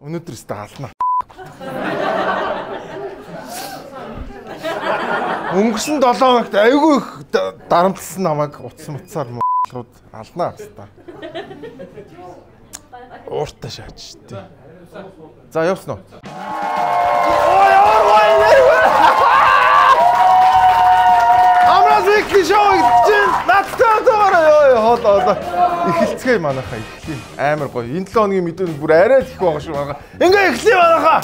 Өнөөдөр өстө ална. Өнгөрсөн 7 хоногт айгүй их дарамтлсан намайг утсаар рууд алнаа хэвээр. Ууртаа шаач тий. За явсан уу? Амраз их шоу чинь надтай зоороо хоолоо. Эхэлцгээе манайхаа эхлэе. Амар гоё. Энэ 7 хоногийн мэдээ бүр арай их байгаа шүү манайхаа. Ингээ эхлэе манайхаа.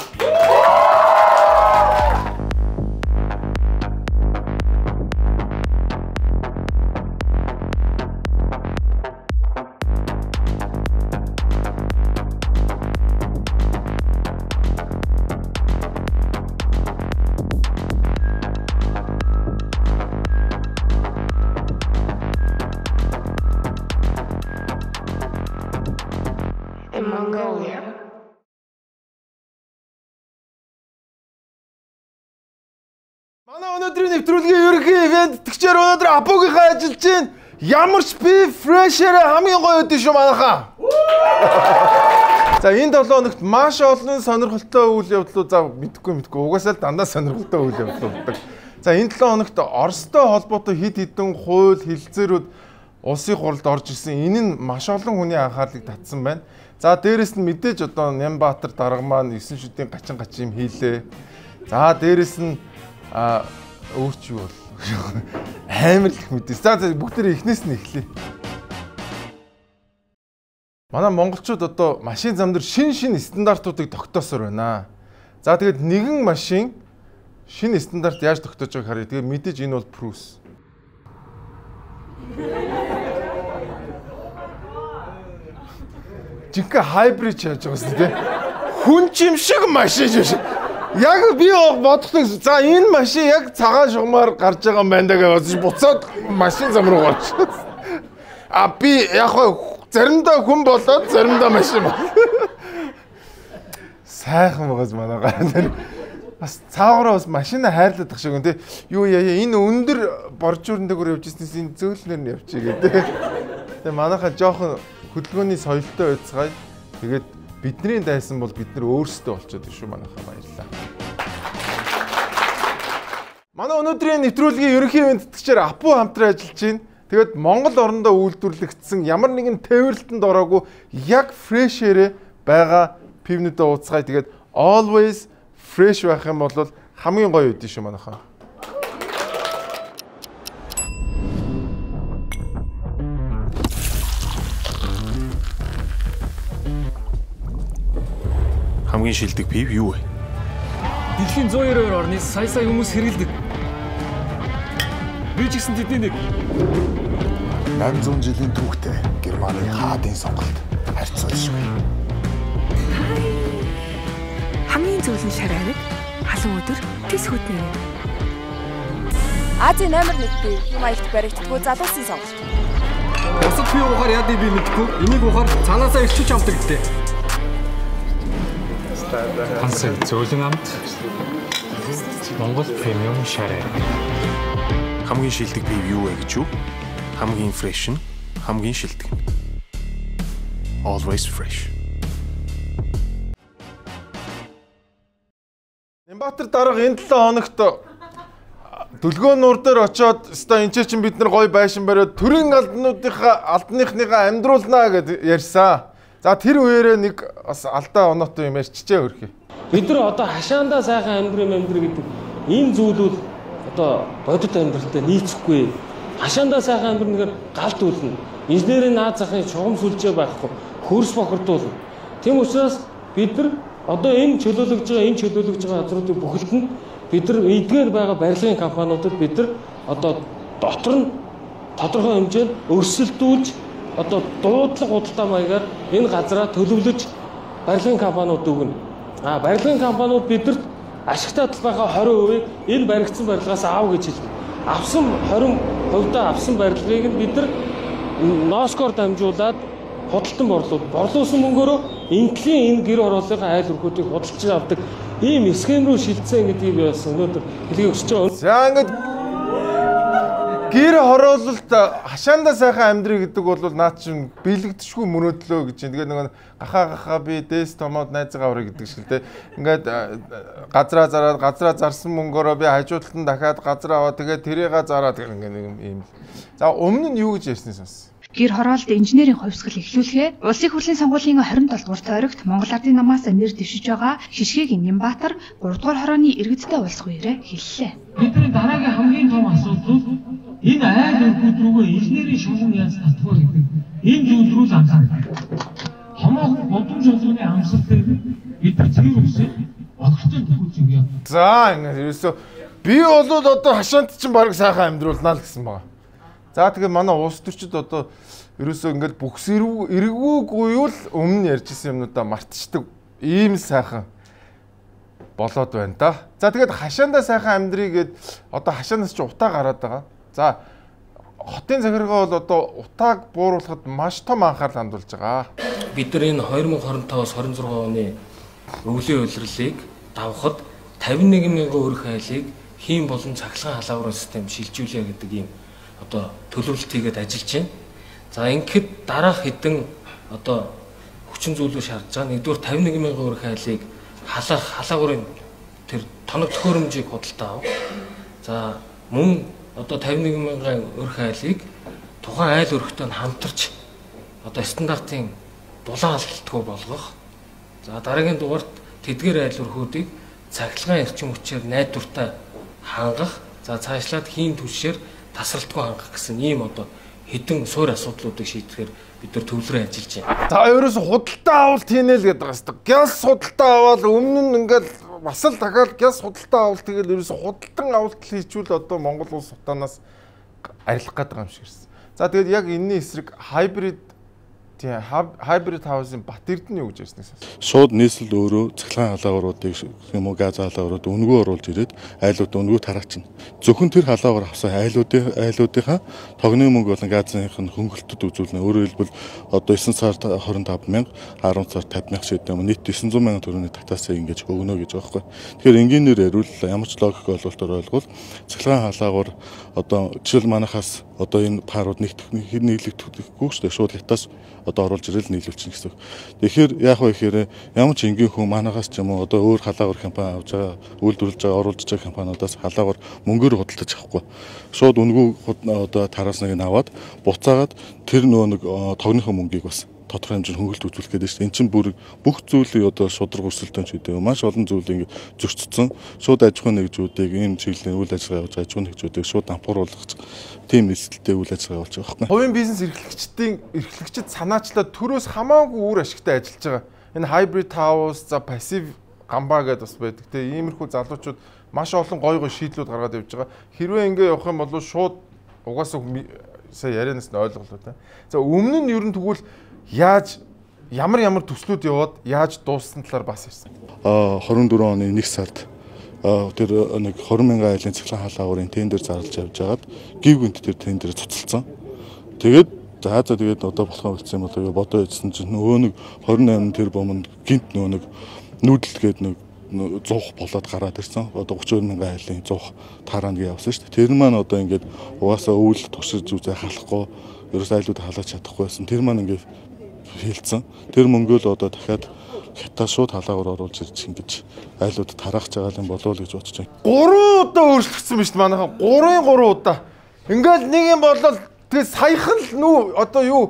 Манай өнөөдрийн нэвтрүүлгийн ерөнхий ивент тэгчээр өнөөдөр Апогийнхаа ажиллаж байна. Ямар ч би фрешээр хамгийн гоё өдөө шүү манайхаа. За энэ 7 хоногт маш олон сонирхолтой үйл явдлууд за мэдгүй угаасаа л дандаа сонирхолтой үйл явдал болдог. За энэ 7 хоногт Оростой холбоотой хэд хэдэн хууль хэлэлцээрүүд улсын хуралд орж ирсэн. Энэ нь маш олон хүний анхаарлыг татсан байна. За дээрэс нь мэдээж одоо Нямбаатар дарга маань 9 шүдийн гачин юм хийлээ. За дээрэс нь өөрч юу бол амар их мэдээ. За бүгдээ эхнээс нь эхлэе. Манай монголчууд одоо машин зам дээр шин стандартуудыг тогтоосоор байна. За тэгээд нэгэн машин шинэ стандарт яаж тогтоож байгааг харъя. Тэгээд мэдээж энэ бол Prius. Жинхэнэ хайбрид яаж байгаа юм бэ? Хүн чим шиг машин шиг. Яг би боддог. За энэ машин яг цагаан шугамаар гарч байгаа юм байна гэж буцаад машин зам руу гарч. Би яг заримдаа хүн болоод заримдаа машин бол. Сайхан байгаас манайгаа. Бас цаагараа бас машина хайрлах шиг үнтэй. Юу яа энэ өндөр боржуурн дээгүүр явж ирснээс энэ зөөлнөр нь явчих гэдэг. Тэгээ манайхаа жоохон хөдөлгөөний соёлтой байцгаая. Тэгээд бидний дайсан бол бид нар өөрсдөө болчиход шүү манайхаа баярлалаа. Манай өнөөдрийн нэвтрүүлгийн ерөнхий ивентгэгчээр Апу хамтран ажиллаж байна. Тэгээд Монгол орондоо үйлдвэрлэгдсэн ямар нэгэн тээвэрлэлтэнд ороогүй яг фрешээрээ байгаа пивнүүдээ ууцгаая. Тэгээд always fresh байх юм бол хамгийн гоё үдэн шүү манайхаа. Хамгийн шилдэг пив юу вэ? Дэлхийн 192 орны сая хүмүүс хэрэгэлдэг. Би ч гэсэн тэдний нэг. 800 жилийн түүхтэй Германы хаадын сонголт харьцуулж байна. Хамгийн зөвлөн шар авиг халуун өдөр тис хөднөр. Азийн номер 1 бий. Юм аялт баригддаггүй залуусын сонголт. Бусад пив ухаар яадыг би мэдгүй. Энийг ухаар цаанаасаа ирчүүч авдаг гэдэг. Хансаг зөөлөн амт Монгол премиум шараа. Хамгийн шилдэг пив юу вэ гэж юу? Хамгийн фрэш нь, хамгийн шилдэг нь. Always fresh. Нямбаатар дарга энэ 7 хоногт Дүлгөө нуур дээр очиод өстой энэ чинь бид нар гоё байшин бариад төрийн алданыхныгаа амьдруулнаа гэд ярьсан. За тэр үеэрээ нэг бас алдаа оноотой юм ярьчжээ хөрхий. Бид нар одоо хашаандаа сайхан амьдрал гэдэг ийм зүйлүүд одоо бодит амьдралтай нийцэхгүй. Хашаандаа сайхан амьдрал галт үлнэ. Инженерийн наад захын шугам сүлжээ байхгүй. Хөрс бохирдуулна. Тийм учраас бид нар одоо энэ чөлөөлөгж байгаа газруудыг бүхэлд нь бид нар эдгээр байгаа барилгын компаниудад бид нар одоо дотор нь тодорхой хэмжээнд өрсөлдүүлж одоо дуудлага худалдаа маягаар энэ газараа төлөвлөж барилгын компаниуд өгнө. Барилгын компаниуд бидэрт ашигтай талбайхаа 20%-ийг энэ баригдсан барилгаас аав гэж хэлнэ. Авсан 20% авсан барилгыг нь бид нар носкоор дамжуулаад худалдан борлуулсан мөнгөөрөө инклийн энэ гэр орооллын айл өрхүүдийг худалдаж авдаг ийм схем рүү шилжсэн гэдгийг би бас өнөөдөр хэлхийг хүсэж байгаа. За ингээд гэр хороололт хашаандаа сайхан амьдрий гэдэг бол наад чинь бэлэгдэшгүй мөрөөдлөө гэж. Тэгээд нөгөө гахаа би дээс томоод найзгаа авраа гэдэг шиг те. Ингээд газраа зарсан мөнгөөрөө би хажуудалд нь дахиад газар аваа тэгээд тэрийгээ зараад ингээд нэг юм. За өмнө нь юу гэж ярьсан сонс. Гэр хороолт инженерийн хувьсгал эхлүүлэхээр улсын хурлын сонгуулийн 27 дугаар тойрогт Монгол Ардын намаас нэр дэвшиж байгаа Шишгийг Нямбаатар 3 дугаар хорооны иргэдтэй уулзах үеэрээ хэллээ. Бидний дараагийн хамгийн том асуудал энэ айл өргүүд рүүгээ инженерийн шулуун яаж татваа гэдэг энэ зүйл рүү анхаарах. Хамаагүй бодомж болгоны амсгал дээр бид цэвэр үсээ огцтой төгөөж өгье. За ингээд ерөөсөө би бол одоо хашаант чинь баг сайхан амьдруулнаа л гэсэн байгаа. За тэгээд манай улс төрчид одоо ерөөсөө ингээд бүхс эргүүгүй юу л өмнө ярьжсэн юмнуудаа мартчихдаг ийм сайхан болоод байна да. За тэгээд хашаандаа сайхан амьдрий гэд одоо хашаанаас ч утаа гараад байгаа. За хотын захиргаа бол одоо утааг бууруулахад маш том анхаарал хандуулж байгаа. Бид нар энэ 2025-аас 26 оны өвлийн улирлыг давхад 51,000 өрх айлыг хийн болон цахилгаан халааврын систем шилжүүлээ гэдэг ийм одоо төлөвлөлт хийгээд ажиллаж байна. За ингээд дараах хэдэн одоо хүчин зүйлүүд шаардж байгаа. Нэгдүгээр 51,000 өрх айлыг халаагрын тэр тоног төхөөрөмжийг худалдаа ав. За мөн одоо 51,000 өрх айлыг тухайн айл өрхтөнд хамтарч одоо стандартын дулаан алдалтгүй болгох. За дараагийн дугаарт тэдгээр айл өрхүүдийг цахилгаан эрчим хүчээр найдвартай хангах. За цаашлаад хийн түвшээр тасралтгүй хангах гэсэн ийм одоо хэдэн суур асуудлуудыг шийдэхээр бид нар төвлөрөө ажиллаж байна. За ерөөсө худалдаа авалт хийнэ л гэдэг байгаа шүү дээ. Гяс худалдаа аваад өмнө нь ингээл бас л дахиад гяс худалдаа авалт тэгэл ерөөсө худалдан авалт хийчихвэл одоо Монгол улс сутанаас арилах гэдэг юм шиг ирсэн. За тэгээд яг энэний эсрэг hybrid housing бат эрдэнэ юу гэж ярьснаас шууд нийслэл өөрөө цахилгаан халаагруудыг юм уу газ халаагрууд өнгөө оруулж ирээд айлууд өнгөө тараачна. Зөвхөн тэр халаагар авсан айлуудынхаа тогны мөнгө болон газынх нь хөнгөлөлтөд үзүүлнэ. Өөрөөр хэлбэл одоо 9 сард 25,000, 10 сард 50,000 шийдэх юм. Нийт 900,000 төгрөгийн татаасаа ингэж өгнө гэж байгаа байхгүй. Тэгэхээр энгийнээр яривал ямар ч логик олголтоор ойлгвол цахилгаан халаагар одоо жишээл манахаас одоо энэ парууд нийлэгдэхгүй шүү дээ. Шууд хятаас одоо оруулж ирэл нийлүүлчихнэ гэсэн. Тэгэхээр яах вэ гэхээр ямар ч энгийн хүн манагаас ч юм уу одоо өөр халаагар компани авч байгаа үйлдвэрлэж байгаа оруулж байгаа компаниудаас халаагар мөнгөөр худалдаж авахгүй. Шууд үнгүү одоо тарасныг нь аваад буцаагаад тэр нэг тогныхоо мөнгийг бас тодорхой хэмжээнд хөнгөлөлт үзүүлэх гэдэг чинь эн чинь бүх зүйлийг одоо шудраг өрсөлдөөн ч гэдэг маш олон зүйлийг ингэ зөрчсөн шууд аж ахуйн нэгжүүдийг ийм чиглэлийн үйл ажиллагаа явуулж аж ахуйн нэгжүүдийг шууд дампууруулах тийм нэлттэй үйл ажиллагаа болж байгаа байхгүй. Хувийн бизнес эрхлэгчид санаачлаад төрөөс хамаагүй үр ашигтай ажиллаж байгаа. Энэ hybrid house за passive гамбаа гэдээ бас байдаг. Тэгээ иймэрхүү залуучууд маш олон гой шийдлүүд гаргаад явж байгаа. Хэрвээ ингэ явах юм бол шууд угаасаа сая ярианаас нь ойлголоо та. За өмнө нь ер нь тэгвэл яаж ямар төслүүд яваад яаж дууссан талаар бас ярьсан. 24 оны 1 сард тэр нэг 20,000 айлын цахилгаан халаагрын тендер зарлж явж байгаад гів гинт тэр тендер цуцалсан. Тэгээд тэгээд одоо болохоо болсон юм болоо бодоо идсэн чинь нөгөө нэг 28 тэр бомонд гинт нөгөө нэг нүүдэлгээд нэг 100 болоод гараад ирсэн. Одоо 30,000 айлын 100 тараанд явсан шүү дээ. Тэр маань одоо ингээд угаасаа өвөл туршиж үзээ халахгүй ерөөс айлууд халааж чадахгүй байсан. Тэр маань ингээд хэлсэн. Тэр мөнгөө л одоо дахиад хятад шууд халаагаар оруулж ирж ингэж айлууд тараах жагаал юм болов уу гэж бодож байна. 3 удаа өөрчлөгдсөн биз дээ манайхан. 3 удаа. Ингээл нэг юм болол тэгээ саяхан л нүү одоо юу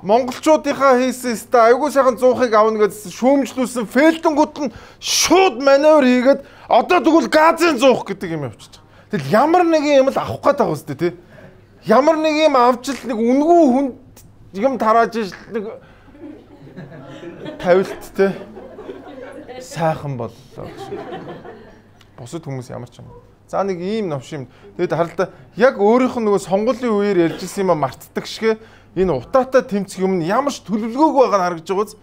монголчуудынхаа хийсэн өстэй айгуу сайхан 100-ыг авна гэдсэн шүүмжлүүлсэн фэлтэнгүүд нь шууд маневр хийгээд одоо тэгвэл газын 100 гэдэг юм явчихж байгаа. Тэгэл ямар нэгэн юм л авах гээд байгаа үстэй тий. Ямар нэг юм авч л нэг үнгүү хүн юм тарааж нэг тавилттэй сайхан боллоо. Бусад хүмүүс ямар ч юм. За нэг ийм новшим. Тэгэд харалта яг өөрийнх нь нөгөө сонгуулийн үеэр ярьжсэн юм мартдаг шиг энэ утаатай тэмцэх юм нь ямар ч төлөвлөгөөгүй байгааг харагдаж байгааз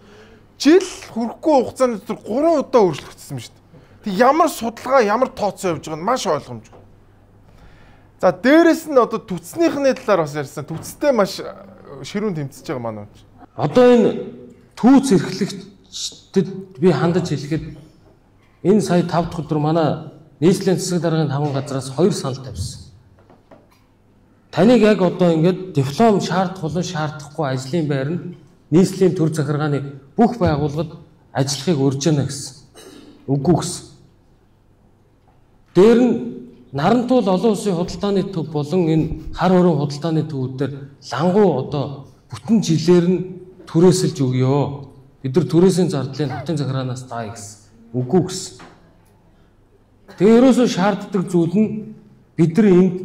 жил хүрэхгүй хугацааны дотор 3 удаа өөрчлөгдсөн шүү дээ. Тэг ямар судалгаа ямар тооцоо явж байгааг нь маш ойлгомжтой. За дээрэс нь одоо түтснийхний талаар бас ярьсан. Түтстэй маш ширүүн тэмцэж байгаа манай хүн. Одоо энэ түүц эрхлэгчдэд би хандаж хэлэхэд энэ сая 5 дахь өдөр манай нийслэлийн засаг даргын 5 газраас 2 санал тавьсан. таныг яг одоо ингээд диплом шаардахгүй ажлын байр нь нийслэлийн төр захиргааны бүх байгууллагад ажиллахыг урьж яана гэсэн. Үгүй гэсэн. Дээр нь Нарантуул олон улсын худалдааны төв болон энэ хар хорон худалдааны төвүүд дээр лангуу одоо бүтэн жилээр нь түрээсэлж өгөө. Бид нар түрээсийн зардлыг хотын захиргаанаас даая гэсэн. Үгүй гэсэн. Тэгээ ерөөсөө шаарддаг зүйл нь бид нар энд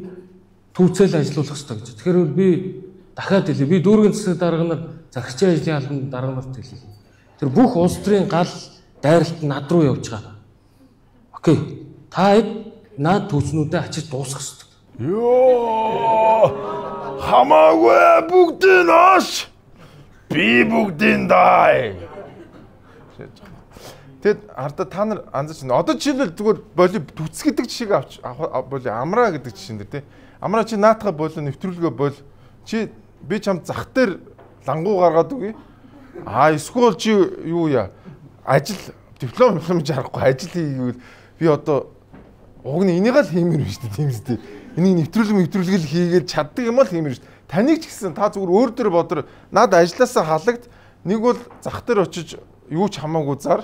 түүцэл ажиллуулах хэрэгтэй гэж. Тэгэхээр би дахиад хэлье. Би дүүргийн засаг дарга нар захирчийн ажлын албанд дарга нарт хэлье. Тэр бүх улс төрийн гал дайралт над руу явж байгаа. Окей. Та наад түүцнүүдэд ачиж дуусгах хэрэгтэй. Йоо! Хамаагүй бүгдийн аш. Би бүгдийн дай. Тэгэд хараа та нар анзаарч байна. Одоо жишээлбэл зүгээр боли түц гэдэг жишээг авч боли амраа гэдэг жишээн дээр тий. Амраа чи наатахаа болоо нэвтрүүлгээ бол чи би чамд зах дээр лангуу гаргаад үгүй. Эсвэл чи юу яа? Ажил диплом харахгүй ажил хийгээл би одоо уг нь энийг л хиймээр байна шүү дээ тийм үстэй. Энийг нэвтрүүлэг хийгээд чаддаг юм л хиймээр шүү дээ. Таныг ч гэсэн та зүгээр өөр дөр бодор над ажилласаа халагд нэг бол зах дээр очиж юу ч хамаагүй зар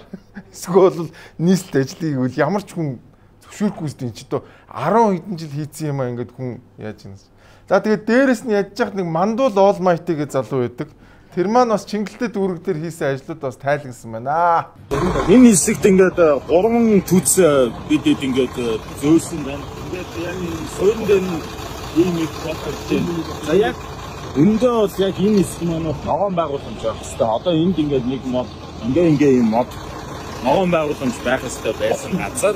эсвэл нийслэл ажлыг ивэл ямар ч хүн зөвшөөрөхгүй зү энэ ч одоо 10 хэдэн жил хийцэн юм аа ингээд хүн яаж юм. За тэгээд дээрэс нь ядж яхад нэг мандуул оолмайти гэж залуу байдаг. Тэр маань бас Чингэлтэй дүүрэг дээр хийсэн ажлууд бас тайлгнсан байна. Энэ хэсэгт ингээд 3 түц бидэд ингээд зөөлсөн байна. Ингээд яг суурин дээр ийм их болчихж байна. За яг өндөө бол яг энэ хэсэг маань ногоон байгууламж байх хэвээр. Одоо энд ингээд нэг мод ингээ ийм мод ногоон байгууламж байх хэвээр байсан газар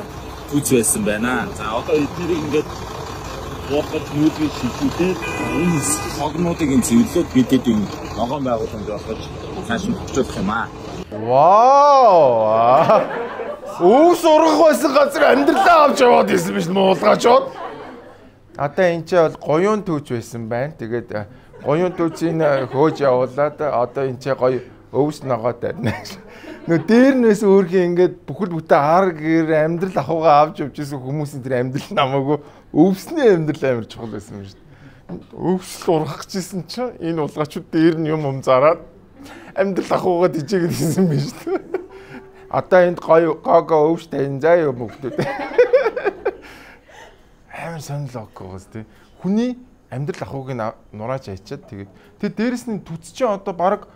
түц байсан байна. За одоо эднийг ингээд уухад нүүдгийг шилжүүлээд энэ хэсэг хогнуудыг ин цэвэрлээд бидэд ийм ногоон байгууламж болгож цааш нь хөгжүүлэх юм аа. Вау! Өвс ургах байсан газар амьдралаа авч яваад ирсэн биш муулгаач уу? Одоо энэ ч бол гоён түүж байсан байна. Тэгээд гоён түүжийг хөөж явуулаад одоо энэ ч гоё өвс ногоод байна. Нөө дээрнээс өөрхийн ингээд бүхэл бүтэн ар гэр амьдрал ахуйгаа авч явжсэн хүмүүсийн тэр амьдрал намаагүй өвсний амьдрал амар чухал байсан юм шүү дээ. Өвс ургах гэжсэн чинь энэ улгаачуд дээр нь юм зараад амьдрал ахуйгаа дижээгээд хийсэн юм шүү дээ. Одоо энд гоё гоо өвс тань заа юм хөлтөд. Амар сонирхол гоос тий. Хүний амьдрал ахуйг нураач ачаад тэгээд тэр дээрэс нь түц чинь одоо баг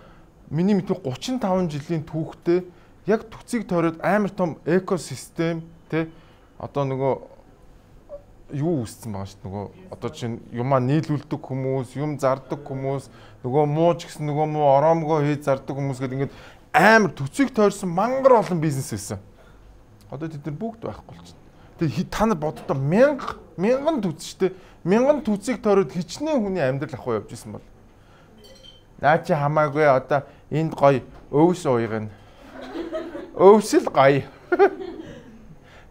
миний мэдээ 35 жилийн түүхтэй яг түцийг тойроод амар том экосистем тий одоо нөгөө юу үүссэн байгаа шүү дээ нөгөө одоо чинь юмаа нийлүүлдэг хүмүүс юм зардаг хүмүүс нөгөө мууж гэсэн нөгөө муу ороомгоо хийж зардаг хүмүүс гэдэг ингээд амар түцийг тойрсон мангар олон бизнес байсан. Одоо тэд нар бүгд байхгүй болчихсон. Тэгээ та нар боддоо мянган түц шүү дээ. Мянган түцийг тойроод хичнээн хүний амьдрал ахуй явж исэн бол наа чи хамаагүй одоо энд гоё өвс ууйгна. Өвсөл гоё.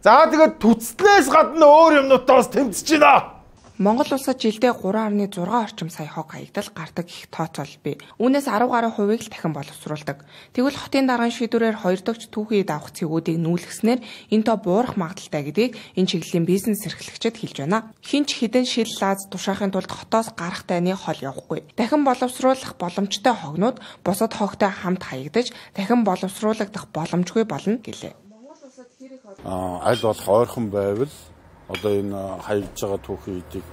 За тэгээд түцлээс гадна өөр юмнуудаас тэмцэж байна. Монгол улсад жилдээ 3.6 орчим сая хог хаягдал гардаг их тооцоол бий. Үүнээс 10 гаруй хувийг л дахин боловсруулдаг. Тэгвэл хотын даргын шийдвэрээр 2 дахь түүхий давах цэгүүдийг нүүлгэснээр энэ тоо буурах магадaltaй гэдгийг энэ чиглэлийн бизнес эрхлэгчид хэлж байна. Хинч хідэн шил лаз тушаахын тулд хотоос гарах дайны хол явахгүй. Дахин боловсруулах боломжтой хогнууд бусад хогтой хамт хаягдаж дахин боловсруулагдах боломжгүй болно гэлээ. Аль болох ойрхон байвал одоо энэ хаягдж байгаа түүхийдийг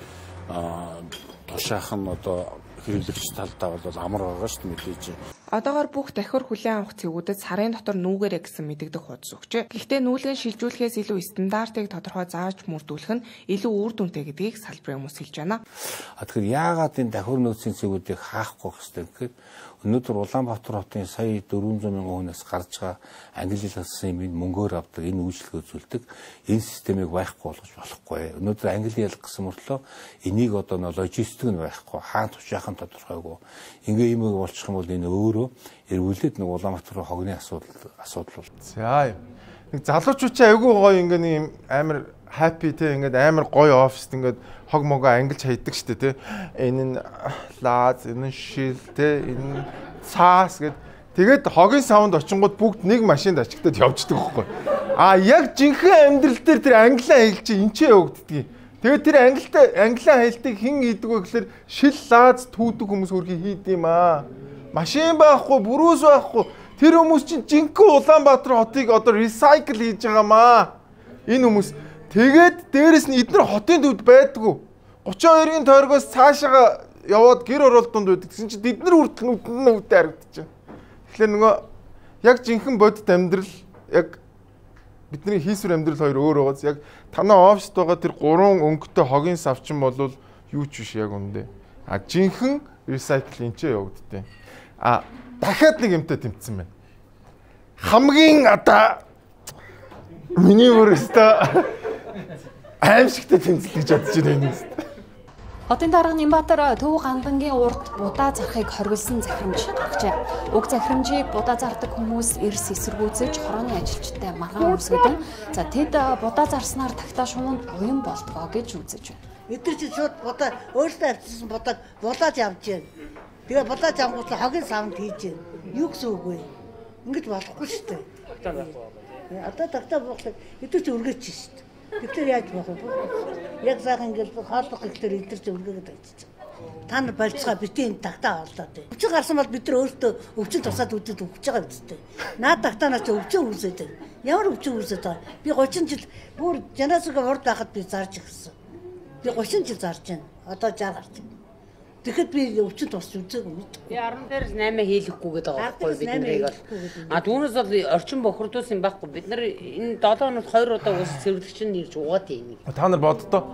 тушаах нь одоо хэрэглэгч талдаа бол амар байгаа шүү дээ мэдээж. Одоогоор бүх дахиур хүлээн авах цэгүүдэд сарын дотор нүүгээрэй гэсэн мэдэгдэх хуудас өгчээ. Гэхдээ нүүлгэн шилжүүлэхээс илүү стандартыг тодорхой зааж мөрдүүлэх нь илүү үр дүнтэй гэдгийг салбарын хүмүүс хэлж байна. Тэгэхээр яагаад энэ дахиур нөөцийн цэгүүдийг хаахгүй хэвчтэй гэхэд өнөөдөр Улаанбаатар хотын сая 400 мянган хүнээс гарч байгаа англи хэл хэлсэн юм мөнгөөр авдаг энэ үйлчлэг үзүүлдэг энэ системийг байхгүй болгож болохгүй. Өнөөдөр англи хэл гэсэн мөртлөө энийг одоо логистик нь байхгүй хаан тушаах нь тодорхойгүй. Ингээ юм болчих юм бол энэ өөрөө эргүүлээд нэг Улаанбаатар хогны асуудал бол. За нэг залуучууд айгүй гоё ингээ нэг амар happy те ингээд амар гоё оффист ингээд хог могоо ангилж хайдаг штэ те энэ нь лаз энэ шил те энэ цаас гэд тэгээд хогийн саунд очингууд бүгд нэг машинд ачигтад явждаг байхгүй. А яг жинхэнэ амьдрал дээр тэр англиа хэлж эн чинь явагддгийг Тэгээд тэр англиан хаялтыг хэн хийдэг вэ гэхээр шил лааз түүдэг хүмүүс хөрхий хийд юм аа. Машин байхгүй, бүрүүс байхгүй. Тэр хүмүүс чинь жинхэнэ Улаанбаатар хотыг одоо recycle хийж байгаамаа. Энэ хүмүүс тэгээд дээрэс нь эдгээр хотын төвд байдгүй. 32-ын тойргоос цаашаа яваад гэр оролтонд байдаг. Тэгсэн чинь бид нар хүртэл нүдэн харагдчихэв. Тэгэхээр нөгөө яг жинхэнэ бодит амьдрал яг бидний хийсвэр амьдрал хоёр өөр байгааз яг танаа оффист байгаа тэр 3 өнгөтэй хогийн савчин болвол юу ч биш яг үндэ. Жинхэнэ recycle энчээ явагдтыг. Дахиад нэг юмтай тэмцсэн байна. Хамгийн одоо миний өөрөөсөө аимшигтай тэмцэл гэж бодож байна юм. Хотын дарга Нямбатар Төв Гандангийн урд будаа зарахыг хоригдсан захирамж гаргажээ. Уг захирамжийг будаа зардаг хүмүүс эрс эсэргүүцэж хорооны ажилчтай маргаан үсгэдэн тэд будаа зарснаар тагтаа шуумд уян болтгоо гэж үзэж байна. Эдгээр чинь шууд будаа өөртөө авчирсан будааг булаад явж байна. Тэгээ булаад явгууч хогийн савнд хийж байна. Юу гэсэн үг вэ? Ингэж болохгүй шүү дээ. Одоо тагтаа буухлаа эдгээр чинь өргөж шүү дээ. Тэгэхээр яаж болох вэ? Яг сайхан ингэж хаалгах гэхээр эдгээр чинь өргөгээд авчиж байгаа. Та нар барьцгаа битэн тагтаа олдоод байна. Өвчин гарсан бол бид нар өөртөө өвчин тусаад үдэд өгч байгаа үстэй. Наад тагтаанаас чи өвчин үүсээд байна. Ямар өвчин үүсээд байгаа? Би 30 жил бүр жанасгаа урд байхад би зарж ирсэн. Би 30 жил зарж байна. Одоо 60 гарч байна. Тэгэхэд би өвчин тусч үзээгүй мэд. Би 10 дээрс 8 хийлэхгүй гэдэг байгаа байхгүй бид нарыг бол. Түүнээс бол орчин бохирдуулсан байхгүй. Бид нар энэ 7 хоногт 2 удаа ус цэвэрлэгч нь ирж угаад ийм. Та нар боддоо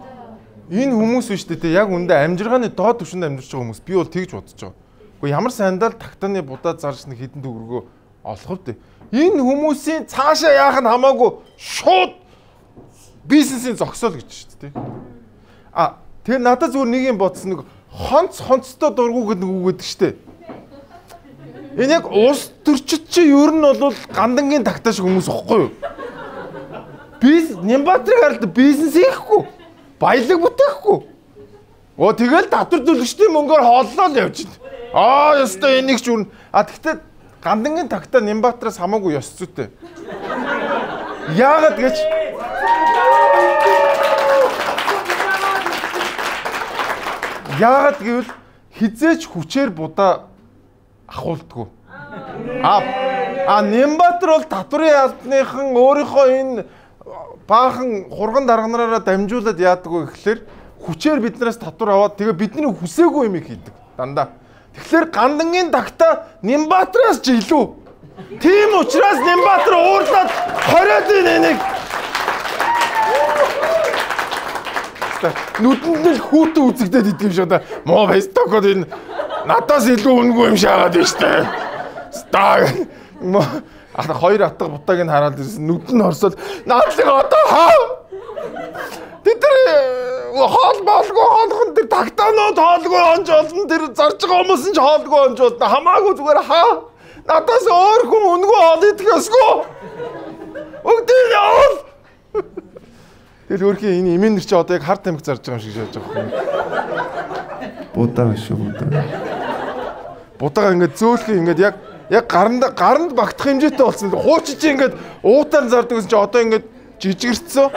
энэ хүмүүс биш дээ яг үндэ амжиргааны доод түвшинд амьдарч байгаа хүмүүс. Би бол тэгж бодож байгаа. Гэхдээ ямар сандал тагтааны будаа зарж нэг хідэн төгрөгөө олох вэ? Энэ хүмүүсийн цаашаа яах нь хамаагүй шууд бизнесийн зогсоол гэж шүү дээ. Тэр надад зүгээр нэг юм бодсон нэг хонцтой дургууг гэдэг үг гэдэг штэ. Энэ яг улс төрчид чи ер нь бол гандангийн тагтаа шиг хүмүүс ихгүй юу? Нямбатрыг харалт бизнес хийхгүй. Баялаг бүтээхгүй. Тэгэл татвар төлөгчдийн мөнгөөр хооллоо л явж байна. Ёстой энийг ч үрнэ. Тэгтээ гандангийн тагтаа Нямбатраас хамаагүй ёс зүйтэй. Яагаад гэж Яагаад гэвэл хизээч хүчээр будаа ахуулдаггүй. Нямбатар бол татварын албаныхан өөрийнхөө энэ баахан хурган дарганараараа дамжуулаад яадаг вэ гэхэлэр хүчээр биднээс татвар аваад тэгээ бидний хүсээгүй юм хийдэг дандаа. Тэгэхээр гандангийн тагтаа Нямбатараас ч илүү. Тийм учраас Нямбатар уурлаад хориод энийг нүдэнд л хүүтэн үзэгдээд идэв юм шиг одоо муу фэстокод энэ надаас илүү үнгүй юм шаагаад байна штэ. Стаг хоёр атга бутааг нь хараад ирсэн нүд нь хорсоод наадлыг одоо Тэд хоол болгүй хоолхон тэр тагтаанууд хоолгүй онж олон тэр зарж байгаа хүмүүс нь ч хоолгүй онж болно. Хамаагүй зүгээр надаас өөр хүн үнгүй хоол идэх ёсгүй. Өгдөө явал. Тэр хөрхийн энэ имэнэр чи одоо яг хар тамхи зарж байгаа юм шиг шааж байгаа юм. Будаа шүү будаа. Будаага ингээд зөөлхий ингээд яг гаранд багтах хэмжээтэй болсон. Хуучин чи ингээд уутаар зардаг гэсэн чи одоо ингээд жижигэрцсэн.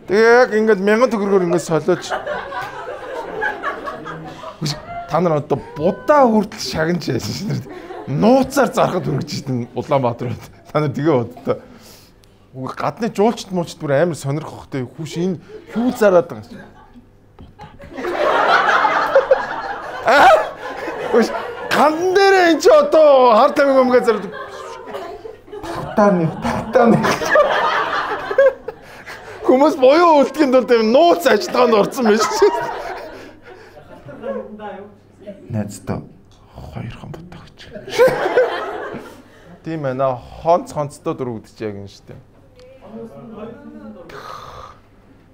Тэгээ яг ингээд 1000 төгрөгөөр ингээд солиоч. Та нар одоо будаа хүртэл шагнаж яасан шин. Нууцаар зархад хүргэж идэн Улаанбаатар бод. Та нар тэгээ боддоо. Гадны жуулчт муулчт бүр амар сонирхох хөтэй хүүш энэ юу зараад байгаа юм. Хүүш гандан дээр энэ ч одоо хар тамиг өмгөө зараад татааны хүмүүс боёо үлдэхин тулд нууц ажиллагаанд орсон байж шээ. Найздаа хоёрхан бодох гэж. Тийм ээ наа хонцтой дөрөвдөж яг юм шүү дээ.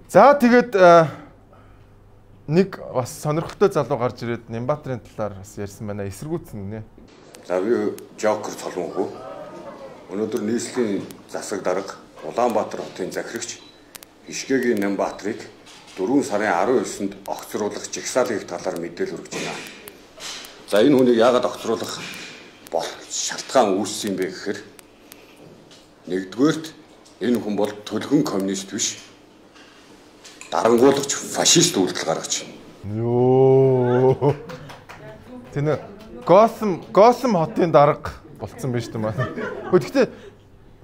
За тэгээд нэг бас сонирхолтой залуу гарч ирээд Нямбатрын талаар бас ярьсан байна. Эсэргүүцэн нэ. За би Жокер Цолмонхүү. Өнөөдөр нийслэлийн засаг дарга Улаанбаатар хотын захирагч Ишгэгийн Нямбатрыг 4 сарын 19-нд огцруулах жагсаалын талаар мэдээлэл хүргэж байна. За энэ хүнийг яагаад огцруулах шалтгаан үүссэн юм бэ гэхээр нэгдүгээрт энэ хүн бол төлгөн коммунист биш. дарангуулагч фашист үйлдэл гаргаж байна. Йоо. Тэний Готэм хотын дарга болцсон байж тээ маань. Гэхдээ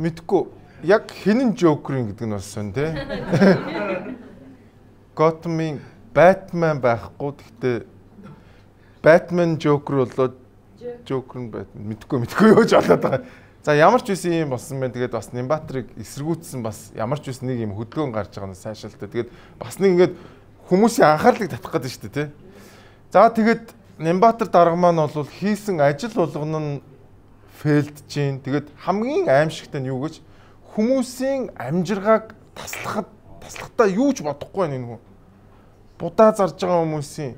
мэдхгүй яг хинэн Жокерийн гэдэг нь бас сонь тий. Готэмийн Batman байхгүй. Гэхдээ Batman Joker болоод Joker нь Batman мэдхгүй юу ч болоод байгаа. За ямар ч үсэн юм болсон байна. Тэгээд бас Нямбатарыг эсэргүүцсэн бас ямар ч үс нэг юм хөдөлгөөн гарч байгаа нь сайшаалтай. Тэгээд бас нэг ингээд хүмүүсийн анхаарлыг татах гэдэг шүү дээ тий. За тэгээд Нямбатар дарга маань бол хийсэн ажил болгоно нь фейлдж гин. Тэгээд хамгийн аимшигтай нь юу гэж хүмүүсийн амжиргааг таслахтаа юу ч бодохгүй байна энэ хүн. Будаа зарж байгаа хүмүүсийн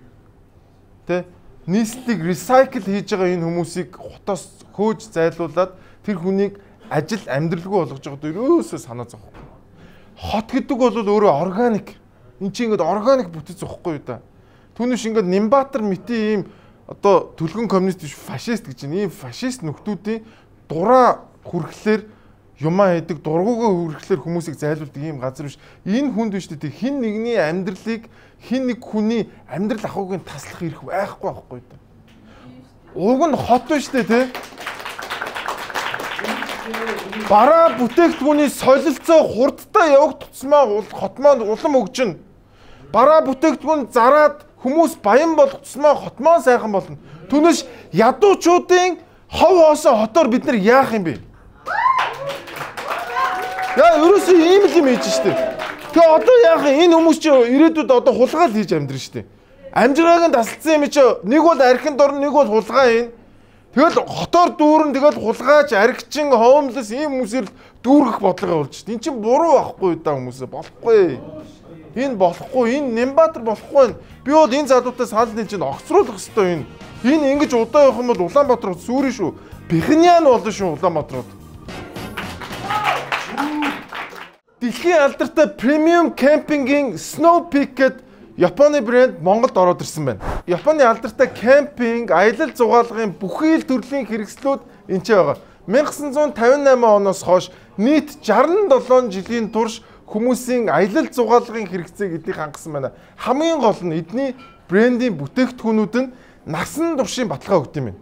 тэ нийслэлийг recycle хийж байгаа энэ хүмүүсийг хотоос хөөж зайлуулад тэр хүнийг ажил амьдралгүй болгож байгаа дөө ерөөсөө санаа зовхгүй. Хот гэдэг бол өөрөө органик. Энд чинь ингээд органик бүтэц зохгүй юу да. Түүнээс ингээд Нямбатар мэтийн ийм одоо төлгөн коммунист биш фашист гэж ийм фашист нөхдүүдийн дураа хүрхлээр юмаа хийдэг, дургуугаа хүрхлээр хүмүүсийг зайлуулдаг ийм газар биш. Энэ хүнд биш дээ. Хин нэгний амьдралыг хин нэг хүний амьдрал ахуйг таслах ирэх байхгүй да. Уг нь хот биш дээ тий. Бараа бүтээгдэхүүний солилцоо хурдтай явагдцмаа хот маань улам өгчнө. Бараа бүтээгдэхүүн зараад хүмүүс баян болгоцсмаа хот маань сайхан болно. Түүнээс ядуучуудын хов хоосон хотоор бид нар яах юм бэ? Яа ерөөсөө ийм л юм хийж штэ. Тэгээ одоо яах юм? Энэ хүмүүс чи ирээдүйд одоо хулгаал хийж амьдрын штэ. Амжиргааг нь тасалсан юм чи нэг бол архинд орно, нэг бол хулгай хийн. Тэгэл хотоор дүүрэн тэгэл хулгайч, архичин, хоомлос ийм хүмүүсээр дүүргэх бодлого болж штэ. Эн чин буруу байхгүй да хүмүүсээ болохгүй. Энэ болохгүй, энэ Нямбатар болохгүй. Би бол энэ залуутай санал нийлж огцруулах хэрэгтэй энэ. Энэ ингэж удаа явах юм бол Улаанбаатар сүрэн шүү. Бихнян болно шүү Улаанбаатарууд. Дэлхийн алдартай премиум кемпингийн Snow Peak гэдэг Японы брэнд Монголд ороод ирсэн байна. Японы алдартай кемпинг, аялал зугаалгын бүхий л төрлийн хэрэгслүүд энэ ч байгаа. 1958 оноос хойш нийт 67 жилийн турш хүмүүсийн аялал зугаалгын хэрэгцээг эдийг хангасан байна. Хамгийн гол нь эдний брендийн бүтээгдэхүүнүүд нь насан туршийн баталгаа өгд юм байна.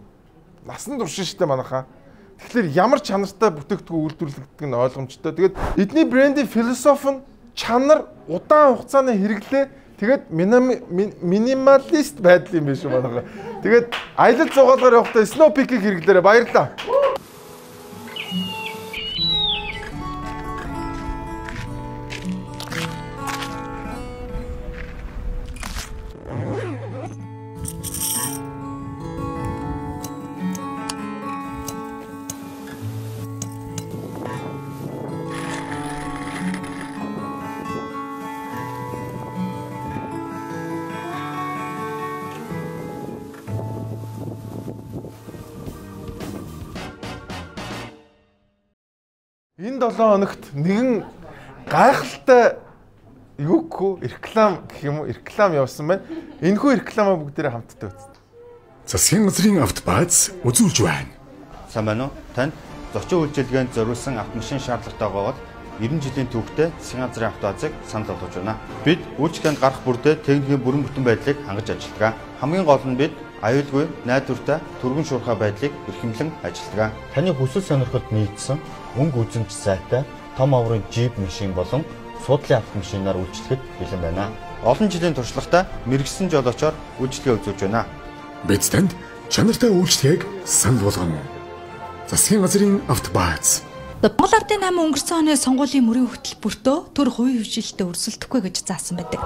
Насан туршийн штэ манайхаа. Тэгэхээр ямар чанартай бүтээгдэхүүн үйлдвэрлэгддэг нь ойлгомжтой. Тэгээд эдний брендийн философи нь чанар, удаан хугацааны хэрэглээ, тэгээд минималист байдал юм биш үү манайхаа. Тэгээд аялал зугаалгаар явахдаа Snow Peak-ийг хэрэглээрэй. Баярлалаа. Энэ 7 хоногт нэгэн гайхалтай юугүй реклам гэх юм уу реклам явуулсан байна. Энэхүү рекламаа бүгдээрээ хамтдаа үзтээ. Засгийн газрын автобаз үзүүлж байна. Сайн байна уу? Танд зочин үйлчилгээнд зориулсан автомашин шаардлагатайгаа бол 90 жилийн түүхтэй засгийн газрын автобазыг санал болгож байна. Бид үйлчлэгэнд гарах бүрдээ техникийн бүрэн бүтэн байдлыг хангаж ажилладаг. Хамгийн гол нь бид аюулгүй, найдвартай, түргэн шуурхай байдлыг эрхэмлэн ажилладаг. Таны хүсэл сонирхолд нийцсэн өнгө үзэмж сайтай том аврын джип машин болон суудлын автомашинаар үйлчлэхэд бэлэн байна. Олон жилийн туршлагатай мэрэгсэн жолоочоор үйлчлэгээ үзүүлж байна. Бид танд чанартай үйлчлэгийг санал болгоно. Засгийн газрын автобаз. Монгол Ардын 8 өнгөрсөн оны сонгуулийн мөрийн хөтөлбөртөө төр хувийн хвшилтэд өрсөлдөхгүй гэж заасан байдаг.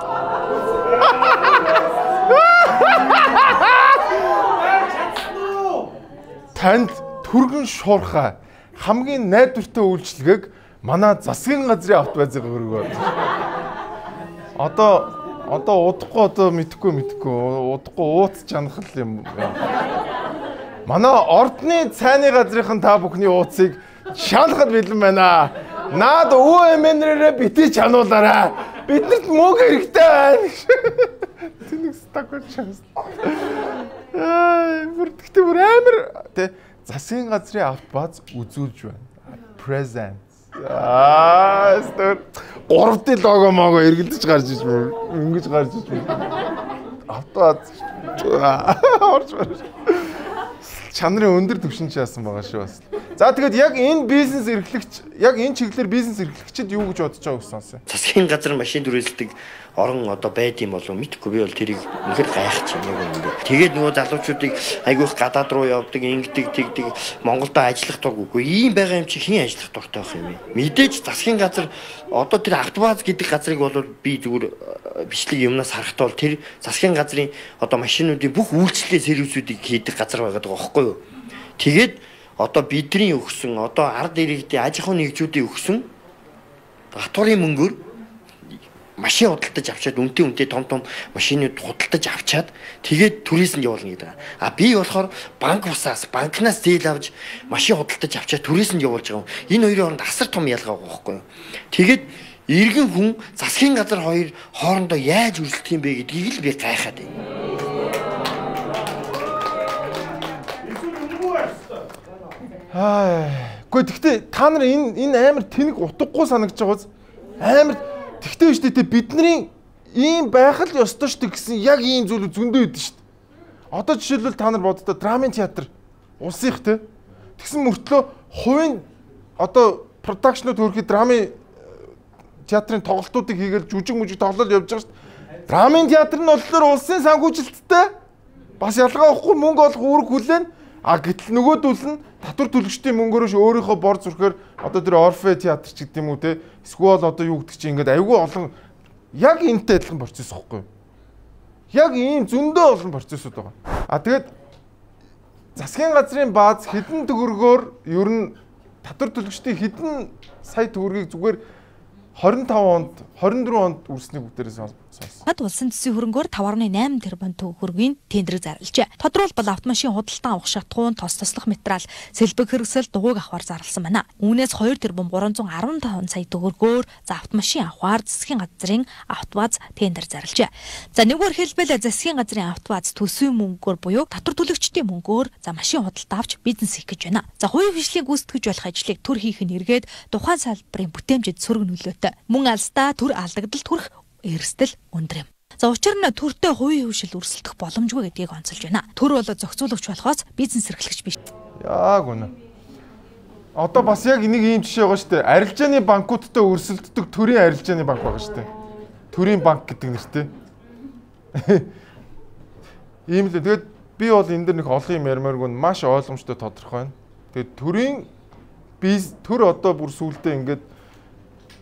Танд түргэн шуурхай хамгийн найдвартай үйлчлэгийг манай засгийн газрын автобазыг өргөө. Одоо удахгүй мэдхгүй удахгүй ууц чанахал юм. Манай ордны цайны газрынхан та бүхний ууцыг шалахад бэлэн байна. Наад өвөмэнрээрээ битгий чануулаарай. Биднэрт мөнгө хэрэгтэй байна. Тэнэг стакоч шаас. Бүртгэж бүр амар тэ засгийн газрын автобаз үзүүлж байна. Presents. Стор. 3D лого могоо эргэлдэж гарч иж мөр. Ингэж гарч иж мөр. Автоад орж мөр. Чанарын өндөр түвшин чаасан байгаа шүү бас. За тэгээд яг энэ бизнес эрхлэгч, яг энэ чиглэлээр бизнес эрхлэгчид юу гэж бодож байгаа вэ сонсоо. Засгийн газар машин түрээсдэг орон одоо байд юм болов мэдхгүй би бол тэрийг үнэхээр гайхаж байна юм. Тэгээд нөгөө залуучуудыг айгүйх гадаад руу явдаг, ингэдэг, тэгдэг Монголдо ажиллах дургүйгүй. Ийм байгаа юм чи хэн ажиллах дуртай байх юм бэ? Мэдээж засгийн газар одоо тэр автобаз гэдэг газрыг бол би зүгээр бичлэг юмнаас харахтаа бол тэр засгийн газрын одоо машинуудын бүх үйлчлэлийн сервисүүдийг хийдэг газар байгаад байгаа байхгүй юу? Тэгээд одоо бидний өгсөн одоо ард иргэдийн аж ахуйн нэгжүүдийн өгсөн хатуурын мөнгөөр машин худалдаж авчаад үнэтэй том машинууд худалдаж авчаад тэгээд туризмд явуулна гэдэг. А би болохоор банкнаас зээл авч машин худалдаж авчаад туризмд явуулж байгаа юм. Энэ хоёрын хооронд асар том ялгаа байгаа байхгүй юу? Тэгээд иргэн хүн засгийн газар хоёр хоорондоо яаж үргэлжлэх юм бэ гэдгийг л би гайхаад байна. Гэхдээ тэгтээ та нар энэ амар тэнэг утгагүй санагдаж байгааз амар тэгтээ биш дээ бидний ийм байх л ёстой шүү дээ гэсэн яг ийм зүйл зөндөө идэв шүү дээ. Одоо жишээлбэл та нар боддоо драмын театр улсынх те тэгсэн мөртлөө хувийн одоо продакшнууд хөрхий драмын театрын тоглолтуудыг хийгээл жүжиг тоглол явж байгаа шүү дээ. Драмын театр нь болохоор улсын санхүүжилттэй бас ялгаа авахгүй мөнгө олох үүрэг хүлээн. А гэтэл нөгөөдөл нь татвар төлөгчдийн мөнгөөрөөш өөрийнхөө бор зүрхээр одоо тэр Орфе театр ч гэдэг юм уу те эсвэл одоо юу гэдэг чинь ингээд айгүй олон яг энэтэй адилхан процесс واخгүй. Яг ийм зөндөө олон процессууд байгаа. А тэгээд засгийн газрын бааз хэдэн төгрөгөөр ер нь татвар төлөгчдийн хэдэн сая төгрөгийг зүгээр 25 онд 24 онд үрснийг бүгдээрээ сонсон. Над улсын төсвийн хөрөнгөөр 5.8 тэрбум төгрөгийн тендерийг зарлажээ. Тодорхойлбол автомашин худалдан авах шатгуун, тослох материал, сэлбэг хэрэгсэл дугуйг авахар зарласан байна. Үүнээс 2 тэрбум 315 сая төгрөгөөр за автомашин авахар засгийн газрын автоваз тендер зарлажээ. За нэггээр хэлбэл засгийн газрын автоваз төсвийн мөнгөөр буюу татвар төлөгчдийн мөнгөөр за машин худалдан авч бизнес хийх гэж байна. За хувийн хвшлийг гүйцэтгэж болох ажлыг төр хийх нь эргээд тухайн салбарын бүтээмжид сөрөг нөлөөтэй. Мөн алстаа төр алдагдалт хүрэх эрсдэл өндөр юм. За учир нь төртэй хувийн хвшил өрсөлдөх боломжгүй гэдгийг онцолж байна. Төр бол зохицуулагч болохоос бизнес эрхлэгч биш. Яг үнэ. Одоо бас яг энийг ийм жишээ байгаа шүү дээ. Арилжааны банкудтай өрсөлддөг төрийн арилжааны банк байгаа шүү дээ. Төрийн банк гэдэг нэртэй. Ийм л тэгээд би бол энэ дэр нэг олон юм ярмааргүй маш ойлгомжтой тодорхой байна. Тэгээд төр одоо бүр сүултээ ингээд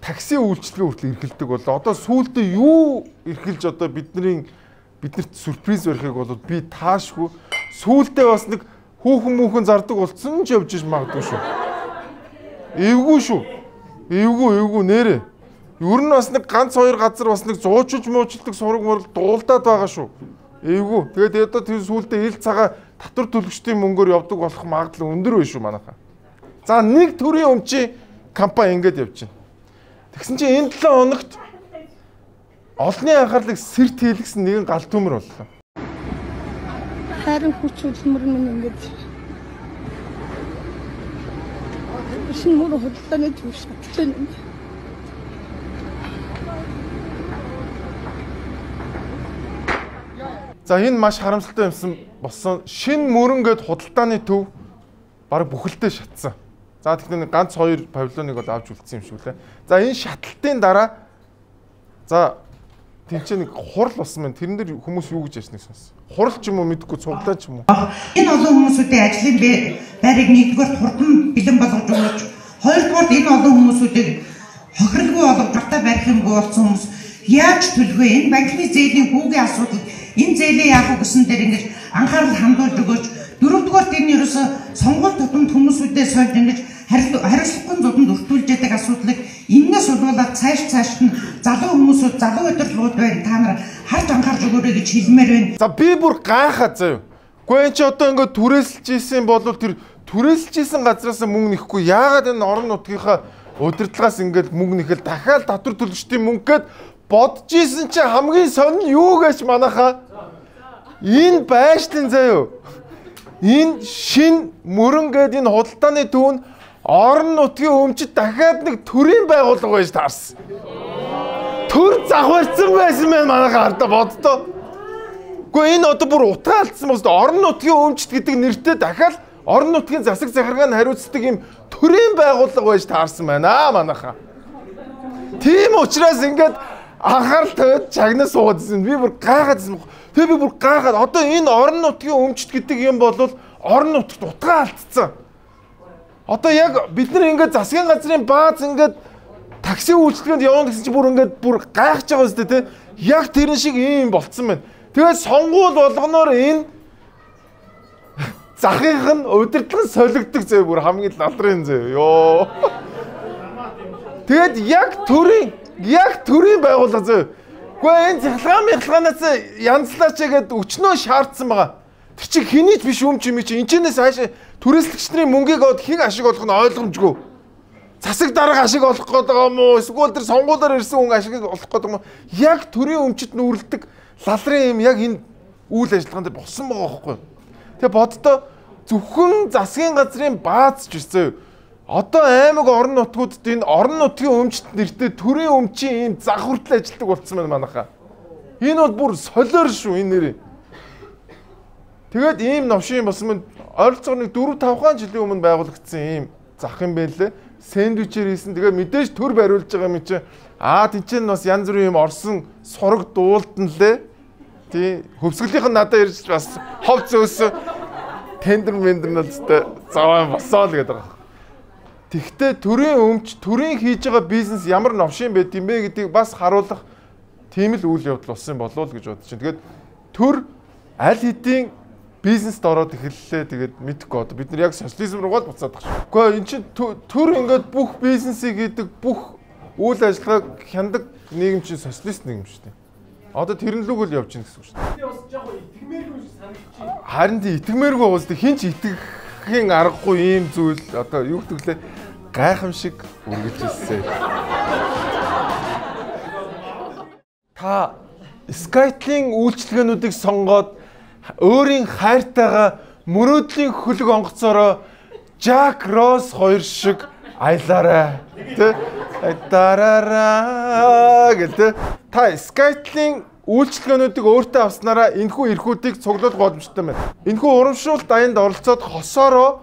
такси үйлчлэгээ хүртэл эрхэлдэг бол одоо сүүлдээ юу эрхэлж одоо биднэрт сюрприз барихыг бол би таашгүй сүүлдээ бас нэг хүүхэн зардаг болцсон ч явж иж магадгүй шүү. Эвгүй шүү. Эвгүй нэрэ. Ер нь бас нэг ганц хоёр газар бас нэг зуучилж муучлдаг сураг мөрөл дуулдаад байгаа шүү. Эвгүй. Тэгээд одоо тэр сүүлдээ хил цагаа татвар төлөгчдийн мөнгөөр явдаг болох магадлал өндөр байна шүү манайхаа. За нэг төрлийн өмчийн компани ингэж явж байна. Тэгсэн чинь энэ 7 хоногт олонний анхаарлыг сэрт хийлгсэн нэгэн гал төмөр боллоо. Харин хүч хөдөлмөр минь ингэж шинэ мөр хөдөлтөний төвш татчихсан юм. За энэ маш харамсалтай юмсан болсон. Шинэ мөрөн гэд худалдааны төв баг бүхэлдээ шатсан. За тэгэхээр ганц 2 павильоныг бол авч үлдсэн юм шиг лээ. За энэ шатлалтын дараа за тэнцээ нэг хурал болсон байна. Тэрэн дээр хүмүүс юу гэж ясныг сонс. Хурал ч юм уу мэдгүй цуглаа ч юм уу. Энэ олон хүмүүсүүдийн ажлын байрыг нэгдүгээр хурдан бэлэн болгож өгөөч. Хоёрдугаар энэ олон хүмүүсүүдийг хохирлгүй болов гартаа барих юмгүй болсон хүмүүс яаж төлөх вэ? Энэ банкны зээлийн хүүгийн асуудал энэ зээлээ яах вэ гэсэн дээр ингэж анхаарал хандуулж өгөөч. Дөрөвдүгээр тэр нь ерөөсө сонгуульд тутамд хүмүүсүүдээ сольж ингэж хариуцлагын зодонд өртүүлж яадаг асуудлыг энэс болуулаад цааш нь залуу хүмүүсүүд залуу өдрлүүд байна. Та нар харж анхаарч өгөөрэй гэж хэлмээр байна. За би бүр гайхаад заяа. Гэхдээ энэ ч одоо ингээд түрээсэлж ийсэн бол тэр түрээсэлж ийсэн газраас мөнгө нэхгүй. Яагаад энэ орон нутгийнхаа удирдлагаас ингээд мөнгө нэхэл дахиад татвар төлөгчдийн мөнгө гэд бодож ийсэн чи хамгийн сонин юу гэж манайхаа энэ байшлын заяа. Энэ шин мөрөн гээд энэ худалдааны төв нь орон нутгийн өмчид дахиад нэг төрийн байгууллага байж таарсан. төр завхарцсан байсан мэн манайхаа хардаа боддоо. Гэхдээ энэ одоо бүр утгаа алдсан мөс орон нутгийн өмчт гэдэг нэртэй дахиад орон нутгийн засаг захиргааны хариуцдаг юм төрийн байгууллага байж таарсан байна манайхаа. Тийм учраас ингээд анхаарал тавиад чагнаа суугаадсэн. Би бүр гайхаадсэн. Тэгээ би бүр гайхаад одоо энэ орон нутгийн өмчт гэдэг юм бол орон нутгт утгаа алдсан. Одоо яг бид нар ингээд засгийн газрын бааз ингээд такси үйлчлэгэнд явна гэсэн чинь бүр ингээд бүр гайхаж байгаа үстэй те. Яг тэрэн шиг ийм болцсон байна. Тэгээд сонгуул болгоноор энэ захих нь удирдлан солигддог зөө бүр хамгийн лалрын зөө. Йоо. Тэгээд яг төрийн байгууллага зөө. Гэхдээ энэ захлагаанаас янзлаач гэдэг өчнөө шаардсан байгаа. Тэр чинь хэний ч биш өмч юм чи энэчнээс хаашаа түрээслэгчдийн мөнгийг аваад хин ашиг олох нь ойлгомжгүй. Засаг дарга ашиг олох гээд байгаа юм уу? Эсвэл тэр сонгуулиар ирсэн хүн ашиг олох гээд байгаа юм уу? Яг төрийн өмчөд нүүрлдэг лалрын юм яг энэ үйл ажиллагаанд болсон байгаа байхгүй. Тэгээ боддоо зөвхөн засгийн газрын бааз ч гэсэн одоо аймаг орон нутгуудад энэ орон нутгийн өмчт нэртэй төрийн өмчийн ийм зах хүртэл ажилладаг болсон байна манайхаа. Энэ бол бүр солиор шүү энэ нэр. Тэгээд ийм новшин болсон юм ойролцоогоо нэг 4-5 жилийн өмнө байгуулагдсан ийм зах юм байлээ. Сэндвичээр хийсэн. Тэгээд мэдээж төр бариулж байгаа юм чи тэнцэн бас янз бүрийн юм орсон сураг дуулдан лээ. Тий хөвсгөлийнх нь надад ирж бас хов зөөсөн тендер мендернэлтэй заваа босоо л гэдэг байгаа. Тэгвэл төрийн өмч, төрийн хийж байгаа бизнес ямар новшин байд юм бэ гэдгийг бас харуулах тийм л үйл явдал болсон болов уу гэж бодож байна. Тэгээд төр аль хэдийн бизнест ороод эхэллээ. Тэгээд мэдхгүй одоо бид нар яг социализм руугаа л буцаад байгаа шүү. Гэхдээ эн чинь төр ингээд бүх бизнесийг хийдэг, бүх үйл ажиллагааг хяндаг нийгэм чинь социалист нийгэм шүү дээ. Одоо тэрнлүүг л явж гин гэсэн үг шүү дээ. Би бас жоохон итгэмээргүй санагдаж байна. Харин тийм итгэмээргүй уус хин ч итгэхийн аргагүй ийм зүйл одоо юу гэвэл гайхамшиг үргэлжилсэн. Та Skytel-ийн үйлчилгээнүүдийг сонгоод өөрийн хайртайгаа мөрөөдлийн хөлөг онгоцоороо Jack Ross хоёр шиг аялаарай. Тэ? Дараараа гэдэг. Та Skytel-ийн үйлчилгээнүүдийг өөртөө авснараа энэхүү эрхүүдийг цуглуулах боломжтой байна. Энэхүү урамшуулт дайнд оролцоод хосоороо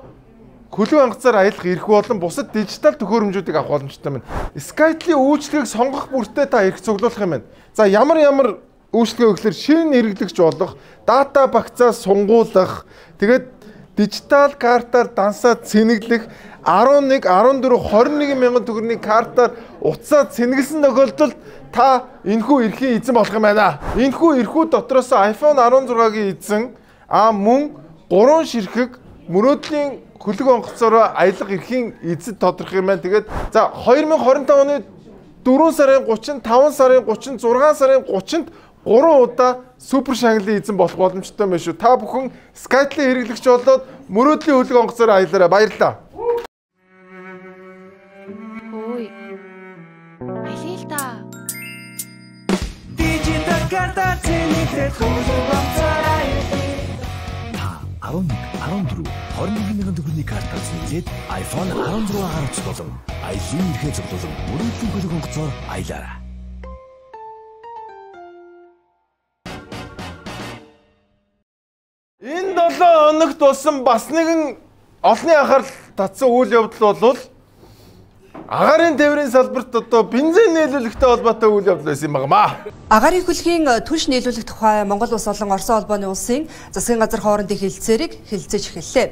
хөлөг онгоцоор аялах эрх болон бусад дижитал төхөөрөмжүүдийг авах боломжтой байна. Skytel-ийн үйлчилгээг сонгох бүртээ та эрх цуглуулах юм байна. За ямар үйлчлэгээ өгөхлөөр шинэ хэрэглэгч болох, дата багцаа сунгуулах, тэгээд дижитал картаар дансаа цэнэглэх, 11, 14, 21 мянган төгрөгийн картаар утсаа цэнэглэсэн тохиолдолд та энэхүү эрхийн эзэн болох юм байна. Энэхүү эрхүүд дотроос iPhone 16-гийн эзэн мөн 3 ширхэг мөрөөдлийн хөлөг онгоцоороо аялах эрхийн эзэд тодорхой юм байна. Тэгээд за 2025 оны 4 сарын 30, 5 сарын 30, 6 сарын 30-нд 3 удаа супер шагналын эзэн болох боломжтой байна шүү. Та бүхэн Skytel хэрэглэгч болоод мөрөөдлийн хөлөг онгоцоор аялаарай. Баярлалаа. Ой. Аялал та. Дижитал карта цэнэглэх хөлөг онгоцоор аялал. 11, 14, 21 мянган төгрөгийн картаар цэнэглээд iPhone 16-аар авч болон аялын эрхээ цуглуулан мөрөөдлийн хөлөг онгоцоор аялаарай. Энэ 7 хоногт болсон бас нэгэн олонний анхаарал татсан үйл явдал бол агаарын тээврийн салбарт одоо бензин нийлүүлэхтэй холбоотой үйл явдал байсан юм байна. Агаарын хөлгийн түлш нийлүүлэх тухай Монгол Улс болон Оросын холбооны улсын засгийн газар хоорондын хэлэлцээрийг хэлэлцэж эхэллээ.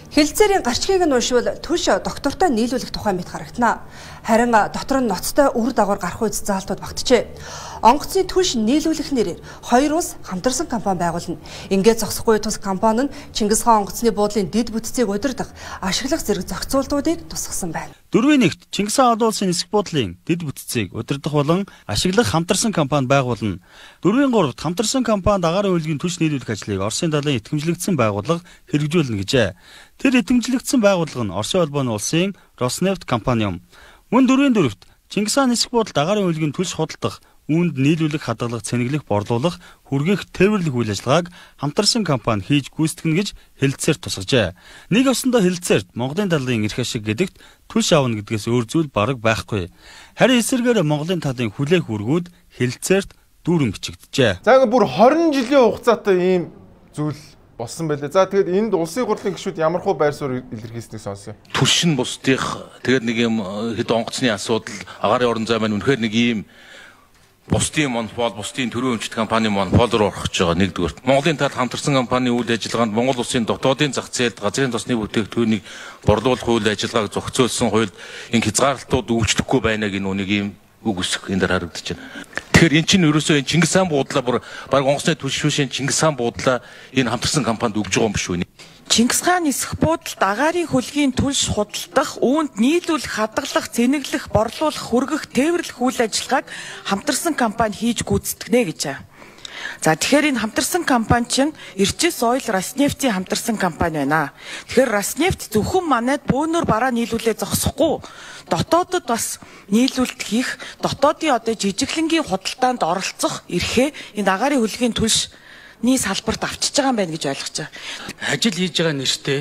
Хэлэлцээрийн гарчгийг нь уншвал түлш доктортой нийлүүлэх тухай мэт харагданаа. Харин дотор нь ноцтой үр дагавар гарах үз заалтууд багтжээ. Онгоцны түлш нийлүүлэх нэрээр хоёр улс хамтарсан компани байгуулна. Ингээд зогсохгүй тус компани нь Чингис хаан онгоцны буудлын дэд бүтцийг удирдах, ашиглах зэрэг зохицуултуудыг тусгасан байна. Дөрвийн нэгт Чингис хаан олон улсын нисэх буудлын дэд бүтцийг удирдах болон ашиглах хамтарсан компани байгуулна. Дөрвийн гуравт хамтарсан компанид агаарын хөлгийн түлш нийлүүлэх ажлыг Оросын далайн итгэмжлэгдсэн байгууллага хэрэгжүүлнэ гэжээ. Тэр итгэмжлэгдсэн байгууллага нь Оросын холбооны улсын Роснефть компани юм. Мөн дөрвийн дөрөвт Чингис хаан нисэх буудлын агаарын хөлгийн түлш худалдах, үүнд нийлүүлэх, хадгалах, цэнэглэх, борлуулах, хүргэх, тээвэрлэх үйл ажиллагааг хамтарсан компани хийж гүйцэтгэнэ гэж хэлэлцээр тусгажээ. Нэг осондоо хэлэлцээрт Монголын талын эрх ашиг гэдэгт түлш авна гэдгээс өөр зүйл бараг байхгүй. Харин эсрэгээр Монголын талын хүлээх үргүүд хэлэлцээрт дүүрэн бичигджээ. За ингээд бүр 20 жилийн хугацаатай ийм зүйл болсон байлээ. За тэгээд энд улсын хурлын гишүүд ямар хөө байр суурь илэрхийлснийг сонсъё. Түлшин бусдих тэгээд нэг юм хэд онгоцны асуудал, агаарын орон зай маань үнэхээр нэг ийм бусдын монопол, бусдын төрийн өмчт компани монопол руу орох гэж байгаа нэгдүгээр. Монголын тал хамтарсан компани үйл ажиллагаанд Монгол улсын дотоодын зах зээлд газрын тосны бүтээгдэхүүнийг борлуулах үйл ажиллагааг зохицуулсан хуульд энэ хязгаарлалтууд үйлчлэхгүй байна гэх нэг ийм үг өсөх энэ дээр харагдаж байна. Тэгэхээр эн чинь ерөөсөө энэ Чингис хаан буудлаа бүр баг онгоцны түлшүүшин Чингис хаан буудлаа энэ хамтарсан компанид өгж байгаа юм биш үү? Чингис хаан эсэх буудалд агаарын хөлгийн түлш худалдах, үүнд нийлүүлэх, хадгалах, цэнэглэх, борлуулах, хүргэх, тээвэрлэх үйл ажиллагааг хамтарсан компани хийж гүйцэтгэнэ гэж байна. За тэгэхээр энэ хамтарсан компани чинь Ирчис Ойл Роснефтийн хамтарсан компани байна. Тэгэхээр Роснефть зөвхөн манайд бөөнөр бараа нийлүүлээ зогсохгүй дотоодод бас нийлүүлэлт хийх, дотоодын одоо жижиглэнгийн худалдаанд оролцох эрхээ энэ агаарын хөлгийн түлшний салбарт авчиж байгаа юм байна гэж ойлгож байгаа. Ажил хийж байгаа нэртэй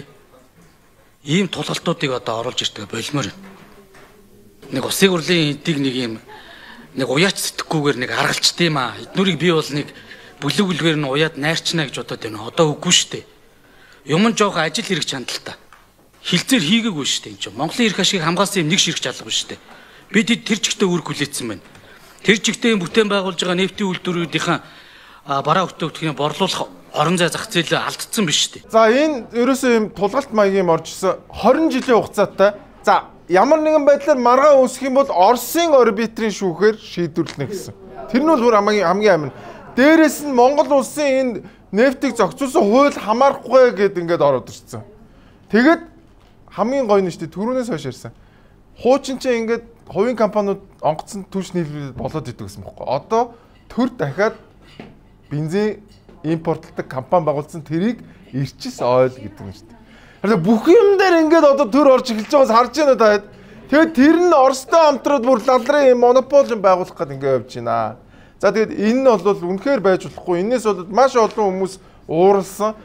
ийм тулгалтуудыг одоо оруулж ирдэг болмоор. Нэг улсын хурлын эдийг нэг юм нэг уяач сэтгэхгүйгээр нэг аргалчд юм аа. Эднүрийг би бол нэг бүлэг бүлгээр нь уяад найрчна гэж бодоод байна. Одоо үгүй шүү дээ. Юм нь жоох ажил хэрэг чандалтай. Хилцээр хийгээгүй шүү дээ энэ чинь. Монголын эрх ашигыг хамгаалсан юм нэг ширхэг чалгагүй шүү дээ. Бид тэр чигтээ үүрэг хүлээсэн байна. Тэр чигтээ бүтээн байгуулж байгаа нефтийн үйлдвэрүүдийн бараа өртөөгдхийн борлуулах орон зай зах зээл алдсан биш шүү дээ. За энэ ерөөсөө юм тулгалт маягийн орж исэн 20 жилийн хугацаатай. За ямар нэгэн байдлаар маргаан үүсэх юм бол Оросын орбитрийн шүүхээр шийдвэрлэнэ гэсэн. Тэр нь бол бүр хамгийн амин. Дээрээс нь Монгол улсын энэ нефтийг зохицуулсан хууль хамаарахгүй гэд ингээд ороод ирсэн. Тэгэд хамгийн гоё нь шүү дээ түрүүнээс хойш ирсэн. Хуучин чинь ингээд хувийн компаниуд онгоцон түлш нийлүүлээд болоод идэв гэсэн бохоо. Одоо төр дахиад бензин импортлдог компани байгуулсан тэрийг Ирчис Ойл гэдэг юм шүү дээ. Тэгэхээр бүх юм дээр ингээд одоо төр орж эхэлж байгаас харж байна даа. Тэгээд тэр нь Оростой хамтраад бүр лалрын монопол байгуулах гэдэг ингээд явж байна. За тэгээд энэ нь бол үнэхээр байж болохгүй. Энээс бол маш олон хүмүүс ууралсан.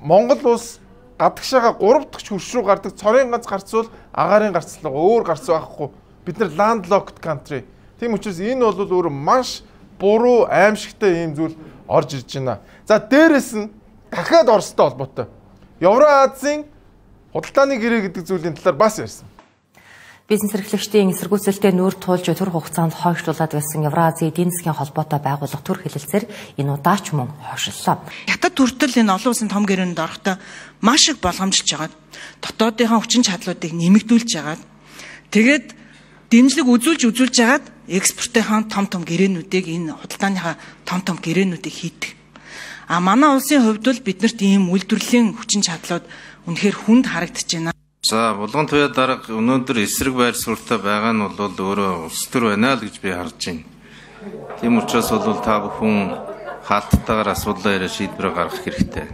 Монгол улс гадагшаага 3 дахь хөрш рүү гардаг цорын ганц гарцвал агаарын гарцлага өөр гарц байхгүй. Бид нар landlocked country. Тийм учраас энэ бол өөр маш буруу аимшигтай ийм зүйл орж ирж байна. За дээрэс нь дахиад Оростой холбоотой. Евразийн худалдааны гэрээ гэдэг зүйлийн талаар бас ярьсан. Бизнес эрхлэгчдийн эсэргүүцэлтэд нүүр тулж төр хугацаанд хойшлуулад байсан Евразийн эдийн засгийн холбоотой байгууллага төр хэлэлцээр энэ удаач мөн хойшллоо. Хятад төртөл энэ олон улсын том гэрээнд орохдоо маш их болгоомжилж байгаа. Дотоодынхаа хүчин чадлуудыг нэмэгдүүлж байгаа. Тэгээд дэмжлэг үзүүлж хагаад экспортынхаа том гэрээнүүдийг энэ худалдааныхаа том гэрээнүүдийг хийдэг. А манай улсын хувьд бол биднэрт ийм үйлдвэрлэлийн хүчин чадлууд үнэхээр хүнд харагдаж байна. За Булган туяа дарга өнөөдөр эсрэг байр суурьтай байгаа нь бол өөрөө улс төр байна л гэж би харж байна. Тийм учраас бол та бүхэн хаалттайгаар асуудлаа яриа шийдвэр гаргах хэрэгтэй.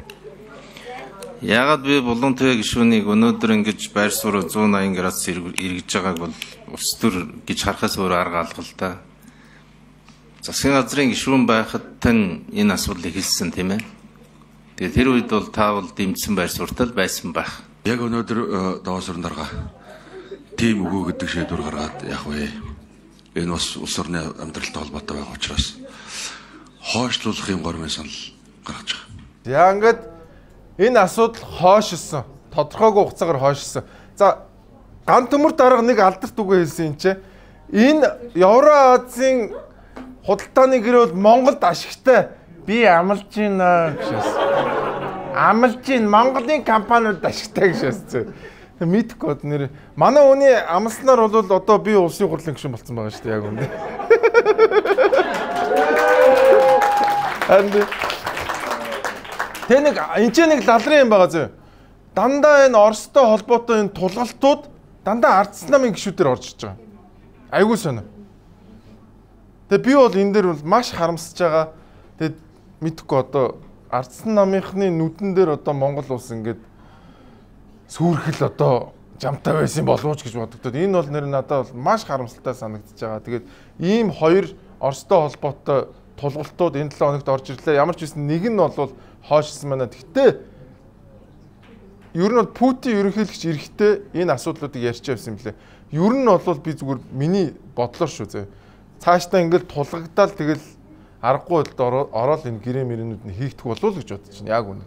Яагаад би Булган туяа гишүүнийг өнөөдөр ингэж байр суурь 180 градус эргэж байгааг бол улс төр гэж харахаас өөр арга алга л да. Засгийн газрын гишүүн байхад тань энэ асуудлыг хэлсэн тийм ээ. Тэгээд тэр үед бол та бол дэмжсэн байр суурьтай байсан байх. Яг өнөөдөр даваа сурын дарга тийм өгөө гэдэг шийдвэр гаргаад яах вэ? Энэ бас улс орны амьдралтай холбоотой байгаа учраас хойшлуулах юм гормын санал гаргаж байгаа. Яа ингээд энэ асуудал хойшилсан. Тодорхойгүй хугацаагаар хойшилсан. За ган төмөр дарга нэг алдарт үгээ хэлсэн юм чи. Энэ Евразийн худалдааны гэрээ бол Монголд ашигтай. Би амлаж байна гэж. Амлж ин Монголын компаниуд ашигтай гэж хэлсэн. Мэдхгүй нэр. Манай хүний амлснаар бол одоо би улсын хурлын гишүүн болсон байгаа шүү дээ яг үндэ. Тэ нэг лалрын юм байгаа зөө. Дандаа энэ Оростой холбоотой энэ тулгалтууд дандаа ардсан намын гишүүдээр орж иж байгаа. Айгуу сонио. Тэгээ би бол энэ дээр бол маш харамсаж байгаа. Тэгээ мэдхгүй одоо ардсан намынхны нүдэн дээр одоо Монгол улс ингээд сүрхэл одоо жамтай байсан болооч гэж бодогдод. Энэ бол нэр надад бол маш харамсалтай санагдаж байгаа. Тэгээд ийм хоёр Оростой холбоотой тулгалтууд энэ 7 хоногт орж ирлээ. Ямар ч байсан нэг нь бол хойшсон байна. Гэхдээ ер нь бол Путин ерөнхийлөгч эрэхтэй энэ асуудлуудыг ярьж байсан юм лээ. Ер нь бол би зүгээр миний бодлоор шүү зэ. Цаашдаа ингээл тулгагдаал тэгэл аргагүй ороод энэ гэрээ мөрнүүд нь хийгдэх болов уу гэж бодож байна. Яг үнэ.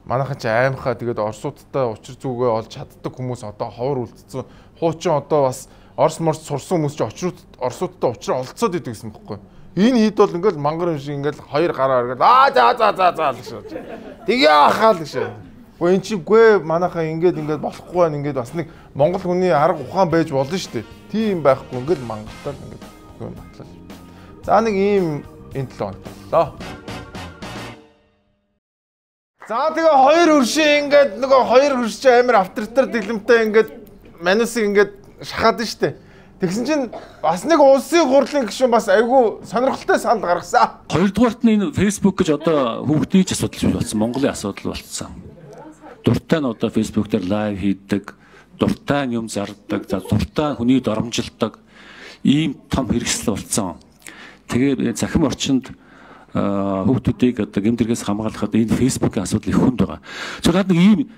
Манайхан ч аймхаа тэгээд Оросуудтай учир зүгээ олж чаддаг хүмүүс одоо ховор үлдсэн. Хуучин одоо бас Орос морс сурсан хүмүүс ч Оросуудтай учраа олцоод идэв гэсэн бохоггүй. Энэ хэд бол ингээл мангар юм шиг ингээл хоёр гараа иргээл за гэж шууд. Тэгээ ахаал гэж. Гэхдээ эн чинь гүй манайхан ингээд болохгүй байна. Ингээд бас нэг монгол хүний арга ухаан байж болно шүү дээ. Тийм байхгүй ингээд мангартаа ингээд юм батлаа. За нэг ийм энэ 7 хоног боллоо. За тэгээ хоёр хөршин ингээд нөгөө хоёр хөршин амар авторитар дэглэмтэй ингээд манусыг ингээд шахаад нь штэ. Тэгсэн чинь бас нэг улсын хурлын гишүүн бас айгүй сонирхолтой санал гаргасан. Хоёрдугаарт нь энэ Facebook гэж одоо хүүхдийн ч асуудал болсон, Монголын асуудал болсон. Дуртай нь одоо Facebook дээр лайв хийдэг, дуртай юм зардаг, дуртай хүнийг доромжилдог ийм том хэрэгсэл болсон. Тэгээ захим орчинд хүүхдүүдийг одоо гэмдэргээс хамгаалахад энэ Facebook-ийн асуудал их хүнд байгаа. Зөвхөн нэг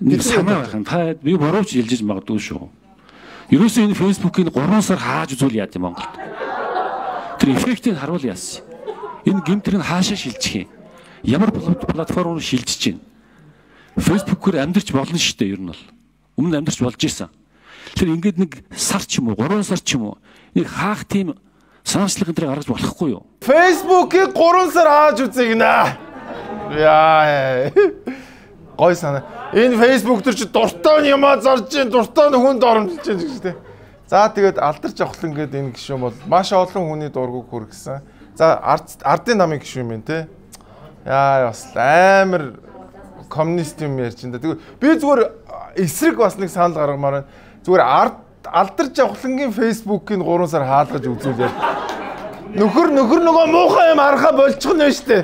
ийм санаа байх юм. Та би боровч хэлж магадгүй шүү. Ерөөсөө энэ Facebook-ийн 3 сар хааж үзүүл яад юм Монголд. Тэр эффектийг харуул яасан. Энэ гэмтэр нь хаашаа шилжих юм? Ямар платформ шилжиж байна? Facebook-ээр амьдарч болно шүү дээ ер нь бол. Өмнө амьдарч болж исэн. Тэр ингээд нэг сар ч юм уу, 3 сар ч юм уу нэг хаах тийм санаачлах энэ гаргаж болохгүй юу? Facebook-ийг 3 сар хааж үзье гинэ. Яа. Гой санаа. Энэ Facebook төр чи дуртай юм зарж чинь дуртай хүнд оромжилж чинь гэж тий. За тэгээд алдарч авахлан гээд энэ гишүүн бол маш олон хүний дургуг хүргэсэн. За ардын намын гишүүн юм тий. Яа бас амар коммунист юм ярьж энэ. Тэгээд би зүгээр эсрэг бас нэг санал гаргамаар байна. Зүгээр алдарч авахлангийн Facebook-ийг 3 сар хаалгаж үзүүлээ. Нөхөр нөгөө муухай юм арахаа болчих нь байна штэ.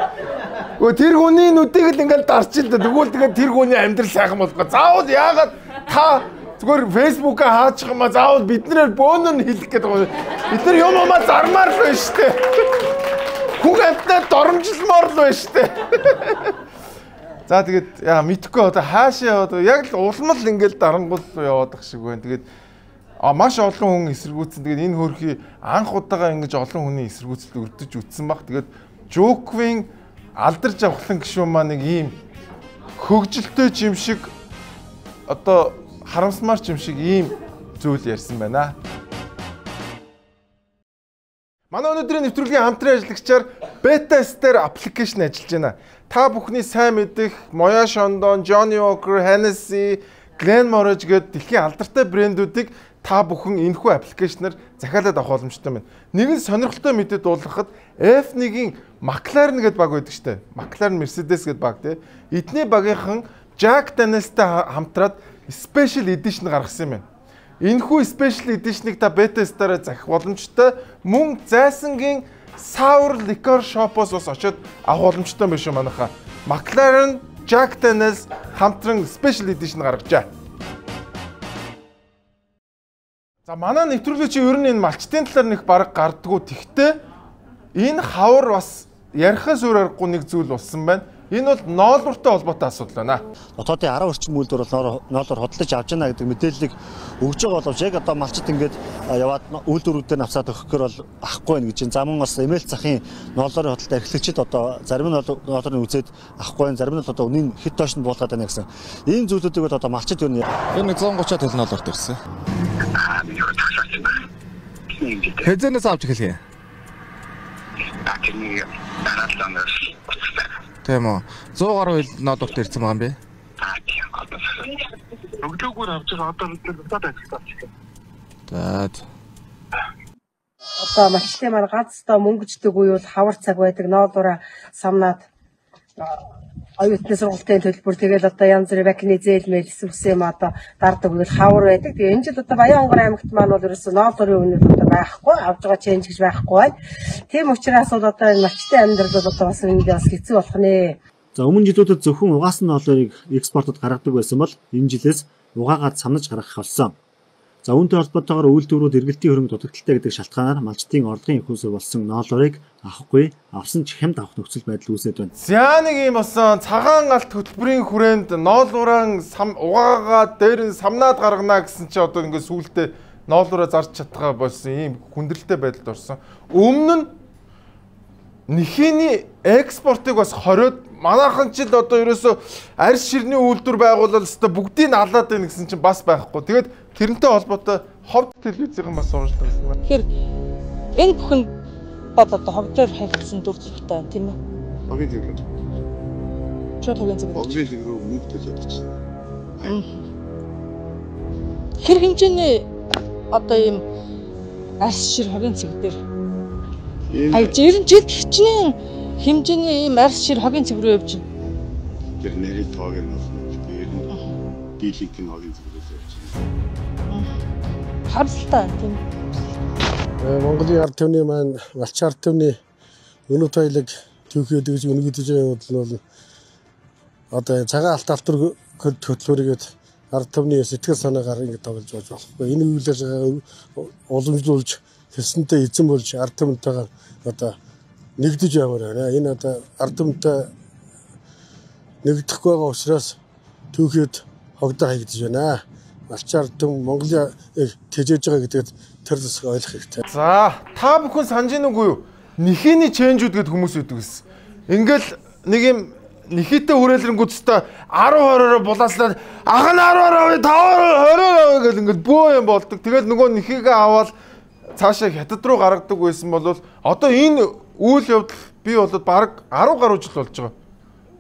Тэр хүний нүдийг л ингээл дарчил да. Тэгвэл тэгээд тэр хүний амьдрал сайхан болохгүй. Заавал яагаад та зүгээр Facebook-аа хаачих юм а заавал биднээр бөөнөр нь хэлэх гээд байгаа. Бид нар юм амаа зармаар л байна штэ. Хүн амтнаа доромжилмоор л байна штэ. За тэгээд яа мэдхгүй одоо хаашаа одоо яг л улмал ингээл дарангуул яваадах шиг байна. Тэгээд маш олон хүн эсэргүүцсэн. Тэгээд энэ хөрхий анх удаага ингэж олон хүний эсэргүүцэлд өрдөж үтсэн баг. Тэгээд Жоквин алдарч авахлан гишүүн маа нэг ийм хөгжилтэй юм шиг одоо харамсмаар юм шиг ийм зүйл ярьсан байна. Манай өнөөдрийн нэвтрүүлгийн хамтран ажиллагчаар Beta Star аппликейшн ажиллаж байна. Та бүхний сайн мэдих Moya Chandon, Johnnie Walker, Hennessy, Glenmorangie гээд дэлхийн алдартай брэндүүдийг та бүхэн энэхүү аппликейшнаар захиалаад авах боломжтой байна. Нэгэн сонирхолтой мэдээ дуулгахад F1-ийн McLaren гэдэг баг байдаг штэ. McLaren Mercedes гэдэг баг тий. Эдний багийнхан Jack Danielsтай хамтраад Special Edition гаргасан юм байна. Энэхүү Special Edition-ыг та Beta Star-аар захих боломжтой. Мөн Зайсангийн Sour Liquor Shop-оос бас очиод авах боломжтой юм шүү манайхаа. McLaren, Jack Daniels хамтран Special Edition гаргажээ. За манай нэвтрүүлэг чи ер нь энэ малчтын талаар нэг бараг гардггүй. Тэгтээ энэ хавар бас ярихаас өөр аргагүй нэг зүйл болсон байна. Энэ бол ноолууртай холбоотой асуудал байна. Хотоодын 10 орчим үйлдвэр бол ноолуур хөдөлж авч яана гэдэг мэдээллийг өгж байгаа боловч яг одоо малчит ингээд яваад үйлдвэрүүдээр навсаад өгөхөөр бол ахгүй байна гэж. За мөн бас эмэйл захын ноолуурын хөдөлт эрхлэгчид одоо зарим нь ноолуурын үзээд ахгүй байна, зарим нь одоо үнийн хэд доош нь буулгаад байна гэсэн. Ийм зүйлүүдийг бол одоо малчит юу нэг 130-аад хөл ноолуурт ирсэн. Хэзэнээс авч эхэлхий? Тийм үү. 100 гаруй ноолуурт ирсэн байгаа юм бэ? Өглөөгөр авч байгаа одоо бид надад ажиллаж байна. Одоо малчтын маань ганц та мөнгөждөг үе бол хавар цаг байдаг ноолуураа самнаад оюутны сургалтын төлбөр тэгэл одоо янз бүрийн вакцины зээлмэл сүрсэн юм одоо дардаг үйл хавар байдаг. Тэгээ энэ жил одоо Баянгар аймагт маань бол ерөөсөө ноолуурын үнэ одоо байхгүй, авж байгаа ченж гэж байхгүй бай. Тийм учраас бол одоо энэ малчтын амьдрал бол одоо бас ингэ бас хэцүү болох нэ. За өмнө жилүүдэд зөвхөн угаасан ноолуурыг экспортод гаргадаг байсан бол энэ жилээс угаагаад самнаж гаргах болсон. За үүнтэй холбоотойгоор үйлдвэрүүд эргэлтийн хөрөнгө дутагдaltaй гэдэг шалтгаанаар малчдын орлогын их усыг болсон ноолорыг авахгүй, авсан ч хямд авах нөхцөл байдал үүсээд байна. За нэг юм болсон цагаан галт хөтөлбөрийн хүрээнд ноолуураа угаагаад дээр нь самнаад гаргана гэсэн чи одоо ингээд сүултээ ноолуураа зарж чадхаа болсон ийм хүндрэлтэй байдалд орсон. Өмнө нь нэхийний экспортыг бас хориод манайхан ч л одоо ерөөсө арьс ширний үйлдвэр байгуулалт өстой бүгдийг алаад байна гэсэн чинь бас байхгүй. Тэгээд тэрнтэй холбоотой ховд телевизийн бас ууралдаг гэсэн байна. Тэгэхээр энэ бүхэн одоо ховдоор хайгдсан дүр зуртай тийм ээ. Хогийн зэрэг. Чод хогийн зэрэг. Хогийн зэрэг нүдтэй л байна. Хэр хэмжээний одоо ийм арьс шир хогийн зэрэг дээр жирэн жил хичнээн хэмжээний ийм арьс шир хогийн цэг рүү явж байна. Тэр нэрийн тоог нь болно. Тэр дийлэнх хогийн цэгрээс явж байна. Харалтай тийм. Монголын ард түмний маань малчин ард түмний өнөт баялаг түүхийд гэж үнэгдэж байгаа бол одоо цагаан алт алтур хөтлөөргээд ард түмний сэтгэл санаагаар ингэ тоглож байж болохгүй. Энэ үйл ажиллагааг уламжлуулж хэлсэнтэй эзэн болж ард түмнтэйгээр одоо нэгдэж яваар байна. Энэ одоо ард түмнтэй нэгдэхгүй байгаа учраас түүхийд хогдоо хаягдж байна. Малчин ард түмэн Монголын тэжээж байгаа гэдэгт тэр засаг ойлгох хэрэгтэй. За та бүхэн санаж байна уу юу? Нэхийний ченжүүд гэдэг хүмүүс үүдэг гэсэн. Ингээл нэг юм нэхийтэй хүрээлэнгүүдтэй 10-20-ороо булааслаад ах нь 10-20 5-20 гэл ингээл бөө юм болдог. Тэгэл нөгөө нэхийгээ аваад цаашаа хятад руу гаргадаг байсан бол одоо энэ үйл явдал би болоод баг 10 гаруй жил болж байгаа.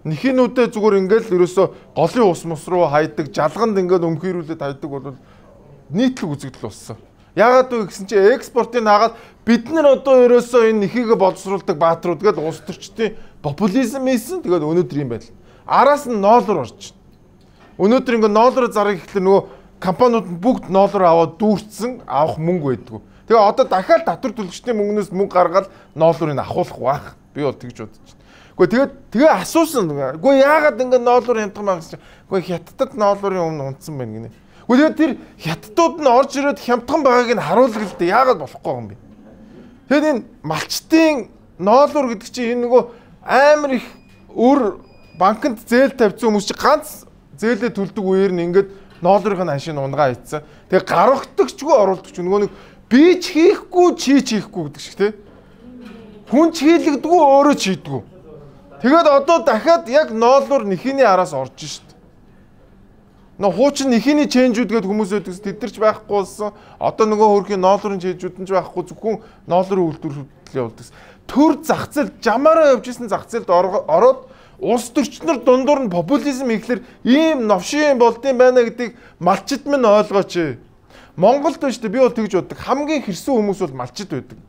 Нэхийнүүдээ зүгээр ингээл ерөөсө голын ус мус руу хайдаг, жалганд ингээд өмхийрүүлээд хайдаг бол нийтлэг үзэгдэл болсон. Яагаад вэ гэсэн чи экспортыг хагаад бид нар одоо ерөөсөө энэ нэхийгээ боловсруулдаг баатрууд гээд улс төрчдийн популизм хийсэн. Тэгээд өнөөдөр юм байл. Араас нь ноолор орж байна. Өнөөдөр ингээд ноолор зарыг ихлээр нөгөө компаниуд нь бүгд ноолор аваад дүүрцсэн авах мөнгө байдгүй. Тэгээ одоо дахиад татвар төлөгчдийн мөнгнөөс мөнгө гаргаад ноолорыг авахулах байх. Би бол тэгж бодож байна. Гэхдээ тэгээ асуусан. Гэхдээ яагаад ингээд ноолор хямдхан байгаа гэсэн чинь гэхдээ хятадд ноолорын өмнө унтсан байна гинэ. Гэхдээ тэр хятадууд нь орж ирээд хямдхан байгааг нь харуулдаг л дээ. Яагаад болохгүй юм бэ? Тэгэхээр энэ малчтын ноолор гэдэг чинь энэ нөгөө амар их өр банкнд зээл тавьсан хүмүүс чинь ганц зээлээ төлдөг үеэр нь ингээд ноолорын ханшийн унгаа хийцэн. Тэгээ гаргагдагчгүй оруулдагч нөгөө нэг би ч хийхгүй чи ч хийхгүй гэдэг шиг те. Хүн ч хийлэгдэггүй өөрөө ч хийдэггүй. Тэгээд одоо дахиад яг ноолор нэхийний араас орж шít. Нөө хуучин нэхийний ченжүүд гэдэг хүмүүс байдагс тэдэрч байхгүй болсон. Одоо нөгөө хөрхийн ноолорын ченжүүд нь ч байхгүй зөвхөн ноолорын үйлдвэрлэл явуулдаг. Төр зах зээл жамаараа явжсэн зах зээлд ороод улс төрчнөр дундуур нь популизм ихлээр ийм новшин болдсон байна гэдгийг малчид минь ойлгооч. Монголд байна шүү дээ. Би бол тэгж боддог. Хамгийн хэрсэн хүмүүс бол малчид байдаг.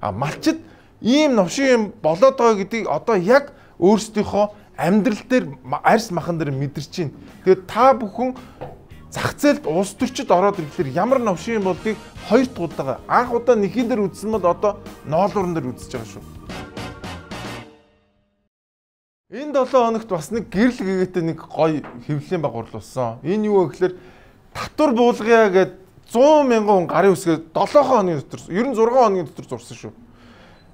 А малчид ийм новшин болоод байгаа гэдгийг одоо яг өөрсдийнхөө амьдрал дээр арьс махан дээр мэдэрч байна. Тэгээд та бүхэн зах зээлд улс төрчид ороод ирэхлээр ямар новшин болдгийг хоёр дахь удаа анх удаа нэхийн дээр үзсэн бол одоо ноолуурн дээр үзэж байгаа шүү. Энэ 7 хоногт бас нэг гэрэл гэгээтэй нэг гоё хэвлэлийн баг урлуулсан. Энэ юу вэ гэхээр татвар буулгая гэд 100 мянган хүн гарын үсгээд 7 хоногийн дотор 96 хоногийн дотор зурсан шүү.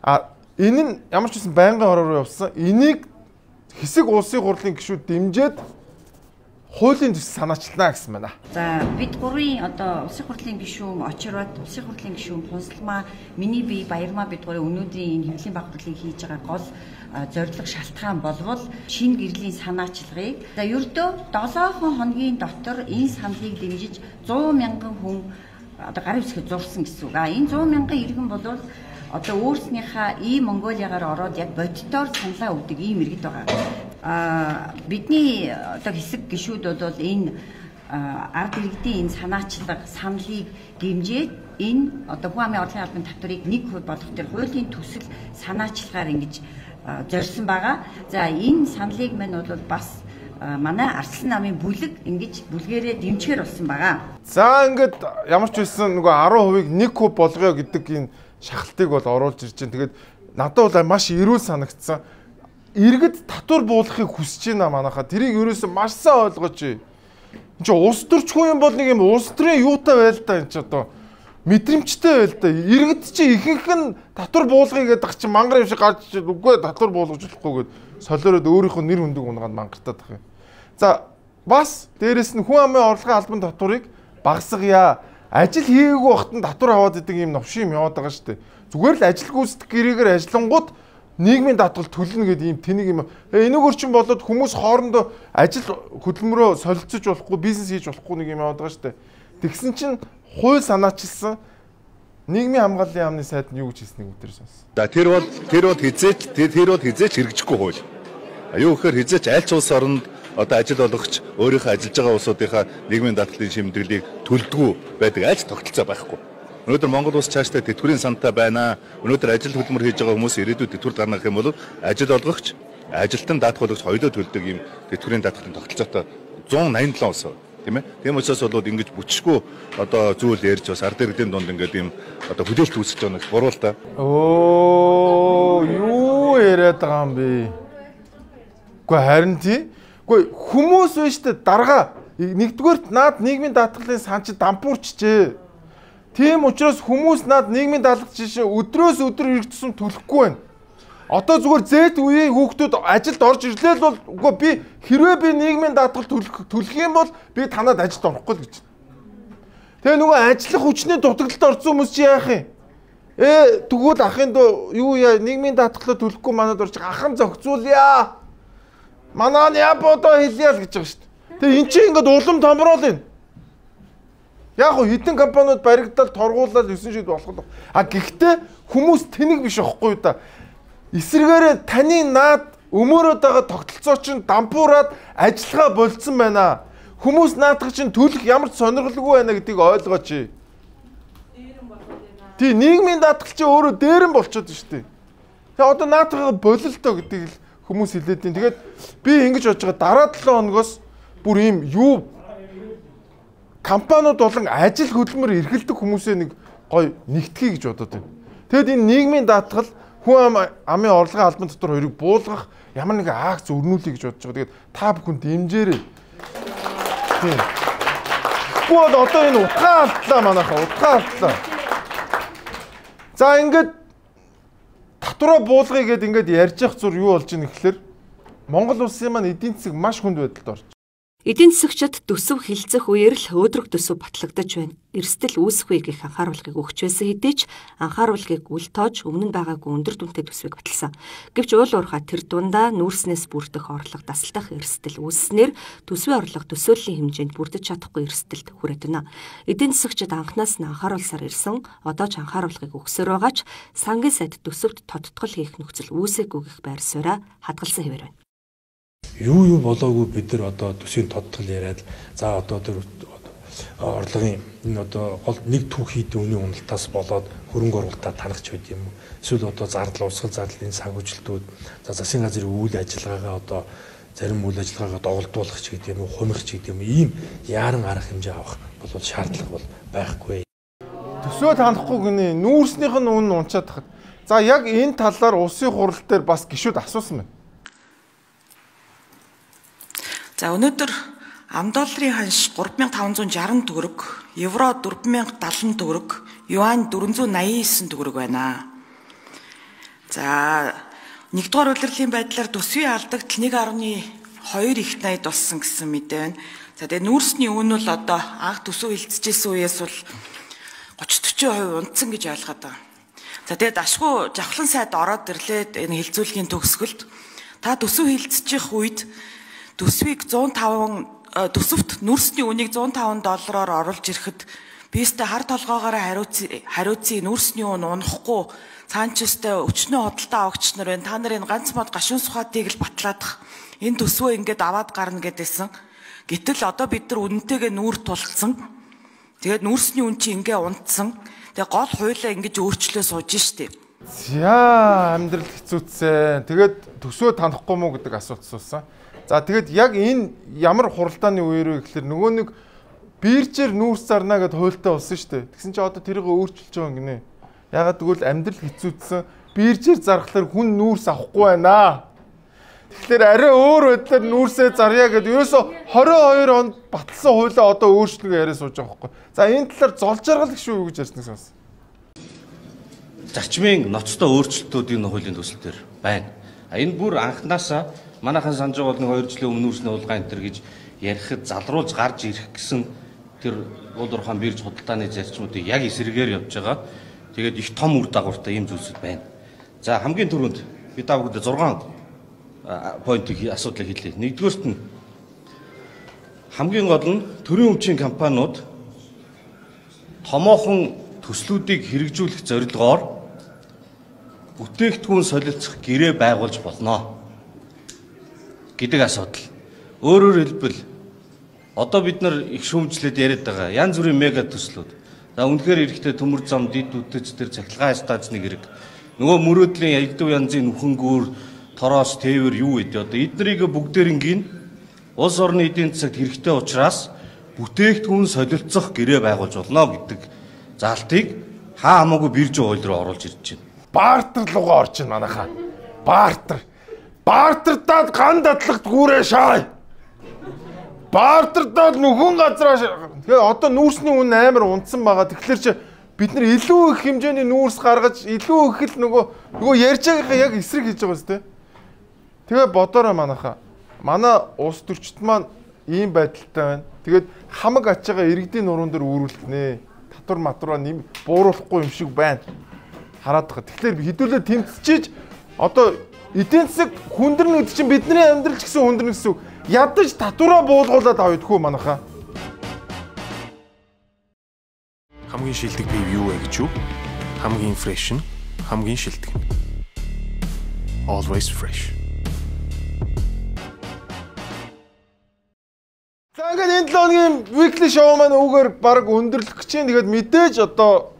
А энэ нь ямар ч байсан байнгын хороор явсан. Энийг хэсэг улсын хурлын гишүүд дэмжиж хуулийн төс санаачлаа гэсэн байна. За бид гурвын одоо улсын хурлын гишүүн очироод улсын хурлын гишүүн Пунсалмаа миний бие баярмаа бид гурвын өнөөдрийн энэ хэвлэлийн багтлыг хийж байгаа гол зорилго шалтгаан болвол шинэ гэрлийн санаачлагыг за ердөө 7 хоногийн дотор энэ саналыг дэмжиж 100 мянган хүн одоо гарын үсгээ зурсан гэсэн үг. Энэ 100 мянган иргэн бол одоо өөрснийхээ Монголиагаар ороод яг бодитоор саналаа өгдөг ийм иргэд байгаа. Бидний одоо хэсэг гишүүд бол энэ ард иргэдийн энэ санаачлаг саналыг дэмжиж энэ одоо хүн амын орлогын албан татварыг 1% болгох төр хуулийн төсөл санаачлагаар ингэж зорьсон байгаа. За энэ саналыг мань бол бас манай Арслан намын бүлэг ингэж бүлгээрээ дэмжихэр болсон байгаа. За ингээд ямар ч байсан нөгөө 10%-ыг 1% болгоё гэдэг энэ шахалтыг бол оруулж ирж байна. Тэгээд надад бол маш эрүүл санагдсан. Иргэд татвар буулгахыг хүсэж байна манайхаа. Тэрийг ерөөсөө маш сайн ойлгооч. Энд чи улс төрчгүй юм бол нэг юм улс төрийн юутай байл та энэ ч одоо мэдрэмжтэй байл та. Иргэд чи ихэнх нь татвар буулгая гэдэг чи мангар юм шиг гарч үгүй татвар буулгаж болохгүй гэд солиороод өөрийнхөө нэр хүндэг унганд мангартаад тах юм. За бас дээрэс нь хүн амын орлогын албан татварыг багасгая. Ажил хийгээгүй багтан татвар аваад идэг юм новшин юм яваад байгаа шүү дээ. Зүгээр л ажил гүйцэтгэх гэрээгээр ажиллангууд нийгмийн даатгал төлнө гэдэг ийм тэнийг юм. Энэгээр чинь болоод хүмүүс хоорондоо ажил хөдөлмөрөө солилцож болохгүй, бизнес хийж болохгүй нэг юм яваад байгаа шүү дээ. Тэгсэн чинь хууль санаачилсан нийгмийн хамгааллын яамны сайд нь юу гэж хэлснийг өдөр сонс. За тэр бол хизээч хэрэгжихгүй хууль. Юу гэхээр хизээч аль ч улс оронд одоо ажил олгогч өөрийнхөө ажиллаж байгаа улсуудынхаа нийгмийн даатгалын шимтгэлийг төлдөггүй байдаг аль ч тогтолцоо байхгүй. Өнөөдөр Монгол улс цаашдаа тэтгэврийн сантай байна. Өнөөдөр ажил хөдөлмөр хийж байгаа хүмүүс ирээдүйд тэтгэврт гарнах юм бол ажил олгогч, ажилтан даатгуулагч хоёулаа төлдөг юм тэтгэврийн даатгалын тогтолцоотой 187 улс байна. Тийм ээ. Тийм учраас бол ингэж бүчшгүй одоо зүйл ярьж бас ард иргэдийн дунд ингээд юм одоо хүлээлт үүсэж байгаа нэг буруу л та. Оо юу яриад байгаа юм бэ? Гэхдээ харин тий. Гэхдээ хүмүүс биш үү дарга нэгдүгээрт наад нийгмийн даатгалын сан чи дампуурчжээ. Тийм учраас хүмүүс наад нийгмийн даатгалч шин өдрөөс өдөр ирэх тусам төлөхгүй байна. Одоо зүгээр зэт үеийн хүүхдүүд ажилд орж ирлээ л бол үгүй би хэрвээ би нийгмийн даатгал төлөх юм бол би танад ажилд орохгүй л гэж. Тэгээ нөгөө ажиллах хүчний дутагдлалд орсон хүмүүс чи яах юм? Тэгвэл ахын дөө юу яа нийгмийн даатгалаа төлөхгүй манад орж ахын зохицуулъя. Манаа яподо хэлъя л гэж байгаа шүү дээ. Тэгээ эн чинь ингээд улам томроол юм. Яг хөө хэдэн компаниуд баригдал торгуулаад 9 шид болох. Гэхдээ хүмүүс тэнэг биш аахгүй юу да. Эсвэргээрээ таны наад өмөрөөд байгаа тогтолцоо чинь дампуураад ажиллагаа болцсон байна. Хүмүүс наадах чинь төлөх ямар ч сонирхолгүй байна гэдгийг ойлгооч. Тий нийгмийн даатгал чинь өөрөө дээрэн болчиход шүү дээ. Тэгээ одоо наадахаа бололтоо гэдгийг хүмүүс хэлээд байна. Тэгээд би ингэж бодож байгаа дараа 7 хоногоос бүр ийм юу компаниуд болон ажил хөдөлмөр эрхэлдэг хүмүүсээ нэг гой нэгтгэе гэж бодоод байна. Тэгэд энэ нийгмийн даатгал хүн амын орлогын албан татвар хоёрыг буулгах ямар нэгэн акц өрнүүлэе гэж бодож байгаа. Тэгээд та бүхэн дэмжээрэй. Тийм. Гэхдээ одоо энэ утгаа алдлаа манайхаа утгаа алдлаа. За ингээд татвараа буулгая гэдээ ингээд ярьж явах зур юу болж ийн гэхэлэр Монгол улсын маань эдийн засаг маш хүнд байдалд орж. Эдийн засагчид төсөв хилцэх үеэр л өөдрөг төсөв батлагдаж байна. Эрсдэл үүсэхгүй гэх анхааруулгыг өгч байсан хэдий ч анхааруулгыг үл тоож өмнө нь байгаагүй өндөр дүнтэй төсвийг баталсан. Гэвч уул уурхай тэр дундаа нүүрснээс бүрдэх орлого тасалдах эрсдэл үүснээр төсвийн орлого төсөөллийн хэмжээнд бүрдэж чадахгүй эрсдэлд хүрээд байна. Эдийн засагчид анхнаас нь анхааруулсаар ирсэн одоо ч анхааруулгыг өгсөөр байгаа ч сангийн сайд төсөвт тодтгол хийх нөхцөл үүсээгүй гэх байр сууриа хадгалсан хэвээр байна. Юу болоогүй бид нар одоо төсвийн тодтгол яриад за одоо тэр орлогын энэ одоо гол нэг түүх хийдэн үний уналтаас болоод хөрөнгө оруулалтаа танахч байд юм уу? Эсвэл одоо зардал урсгал зардлын санхүүжилтүүд за засгийн газрын үйл ажиллагаагаа одоо зарим үйл ажиллагаагаа доголдуулах ч гэдэг юм уу, хумирах ч гэдэг юм ийм яаран арга хэмжээ авах бол шаардлага бол байхгүй. Төсөө танахгүй гинэ нүүрснийх нь үнэн унчаад тахад. За яг энэ талаар улсын хурал дээр бас гишүүд асуусан байна. За өнөөдөр $10 ханш 3560 төгрөг, евро 4070 төгрөг, юань 489 төгрөг байна. За нэгдүгээр улирлын байдлаар төсвийн алдагт 1.2 их найд болсон гэсэн мэдээ байна. За тэгээ нүүрсний үн бол одоо анх төсөв хилцэжсэн үеэс бол 30-40% унтсан гэж ойлгоод байна. За тэгээ дашгүй жавхлан сайд ороод ирлээд энэ хилцүүлгийн төгсгөлд та төсөв хилцчих үед төсвийг 105 төсөвт нүүрсний үнийг $105 оруулж ирэхэд бистэ хар толгоогоор хариуцсан нүүрсний үн унахгүй цаанчстай өчнөө хөдөлთა авагч нар байна. Та нарын ганц мод гашуун сухатыг л батлаадах энэ төсвөө ингээд аваад гарна гэдээсэн. Гэтэл одоо бид нар үнэнтэйгээ нүүр тулцсан. Тэгээд нүүрсний үн чи ингээ унтсан. Тэгээд гол хуулиа ингэж өөрчлөө сууж штеп. За амьдрал хэцүүцсэн. Тэгээд төсвөө танахгүй мó гэдэг асуулт асуусан. За тэгэд яг энэ ямар хуралдааны үеэр вэ гэхэлэр нөгөө нэг биржээр нүүрс зарна гэд хуультай болсон шүү дээ. Тэгсэн чинь одоо тэрийг өөрчилж байгаа юм гинэ. Ягаад гэвэл амьдрал хэцүүдсэн биржээр зархлаар хүн нүүрс авахгүй байна. Тэгэхээр арай өөр байдлаар нүүрсээ зарья гэдэг. Ерөөсө 22 онд батлсан хуулиа одоо өөрчлөгөө яриа сууж байгаа байхгүй. За энэ талаар зол жаргал гэх шүү юу гэж ярьсныг сонс. Зарчмын ноцтой өөрчлөлтүүд энэ хуулийн төсөл дээр байна. Энэ бүр анханасаа манайхан санаж байгаа бол 2 жилийн өмнө нүүрсний хулгай энэ төр гэж ярихад залруулж гарч ирэх гэсэн тэр уулуурхан бирж худалдааны зарчмуудыг яг эсрэгээр явж байгаа. Тэгээд их том үр дагавартай ийм зүйлсүүд байна. За хамгийн түрүүнд би та бүхэнд 6 поинтыг асуудлыг хэлье. Нэгдүгээрт нь хамгийн гол нь төрийн өмчийн компаниуд томоохон төслүүдийг хэрэгжүүлэх зорилгоор бүтээгдэхүүн солилцох гэрээ байгуулж болно гэдэг асуудал. Өөрөөр хэлбэл одоо бид нар их шүүмжлээд яриад байгаа янз бүрийн мега төслүүд. За үнэхээр эрэхтэй төмөр зам, дид үтэж тэр цахилгаан стазны хэрэг. Нөгөө мөрөөдлийн ягдав янзын нүхэнгүүр, тороос, тээвэр юу гэдэг. Одоо эднэрийг бүгдээрингийн улс орны эдийн засагт хэрэгтэй учраас бүтээгдэхүүн солилцох гэрээ байгуулж болно гэдэг заалтыг хаа хамаагүй бирж хууль руу оруулж ирж байна. Бартер руугаа орж байна манайхаа. Бартер. Бартертад ган дадлагт гүүрээ шаай. Бартертад нүхэн газраа. Тэгээ одоо нүүрсний үн амар унтсан байгаа. Тэгэхээр чи бид нар илүү их хэмжээний нүүрс гаргаж илүү их л нөгөө ярьж байгаагаа яг эсрэг хийж байгаа зү. Тэгээ бодоорой манайхаа. Манай улс төрчид маань ийм байдалтай байна. Тэгээд хамаг ачаага иргэдийн нуруунд дээр үүрүүлтнэ. Татвар матураа нэм бууруулахгүй юм шиг байна. Хараад байгаа. Тэгэхээр хэдүүлээ тэмцчиж одоо эдийн засаг хүндэрнэ гэдэг чинь бидний амьдрал ч гэсэн хүндэрнэ гэсэн үг. Ядаж татвараа буулгуулад авъя манайхаа. Хамгийн шилдэг бив юу вэ гэж юу? Хамгийн фрэш нь, хамгийн шилдэг нь. Always fresh. За ингээд энэ 7 хоногийн weekly show маань үгээр баг өндөрлөх гэж чинь тэгээд мэдээж одоо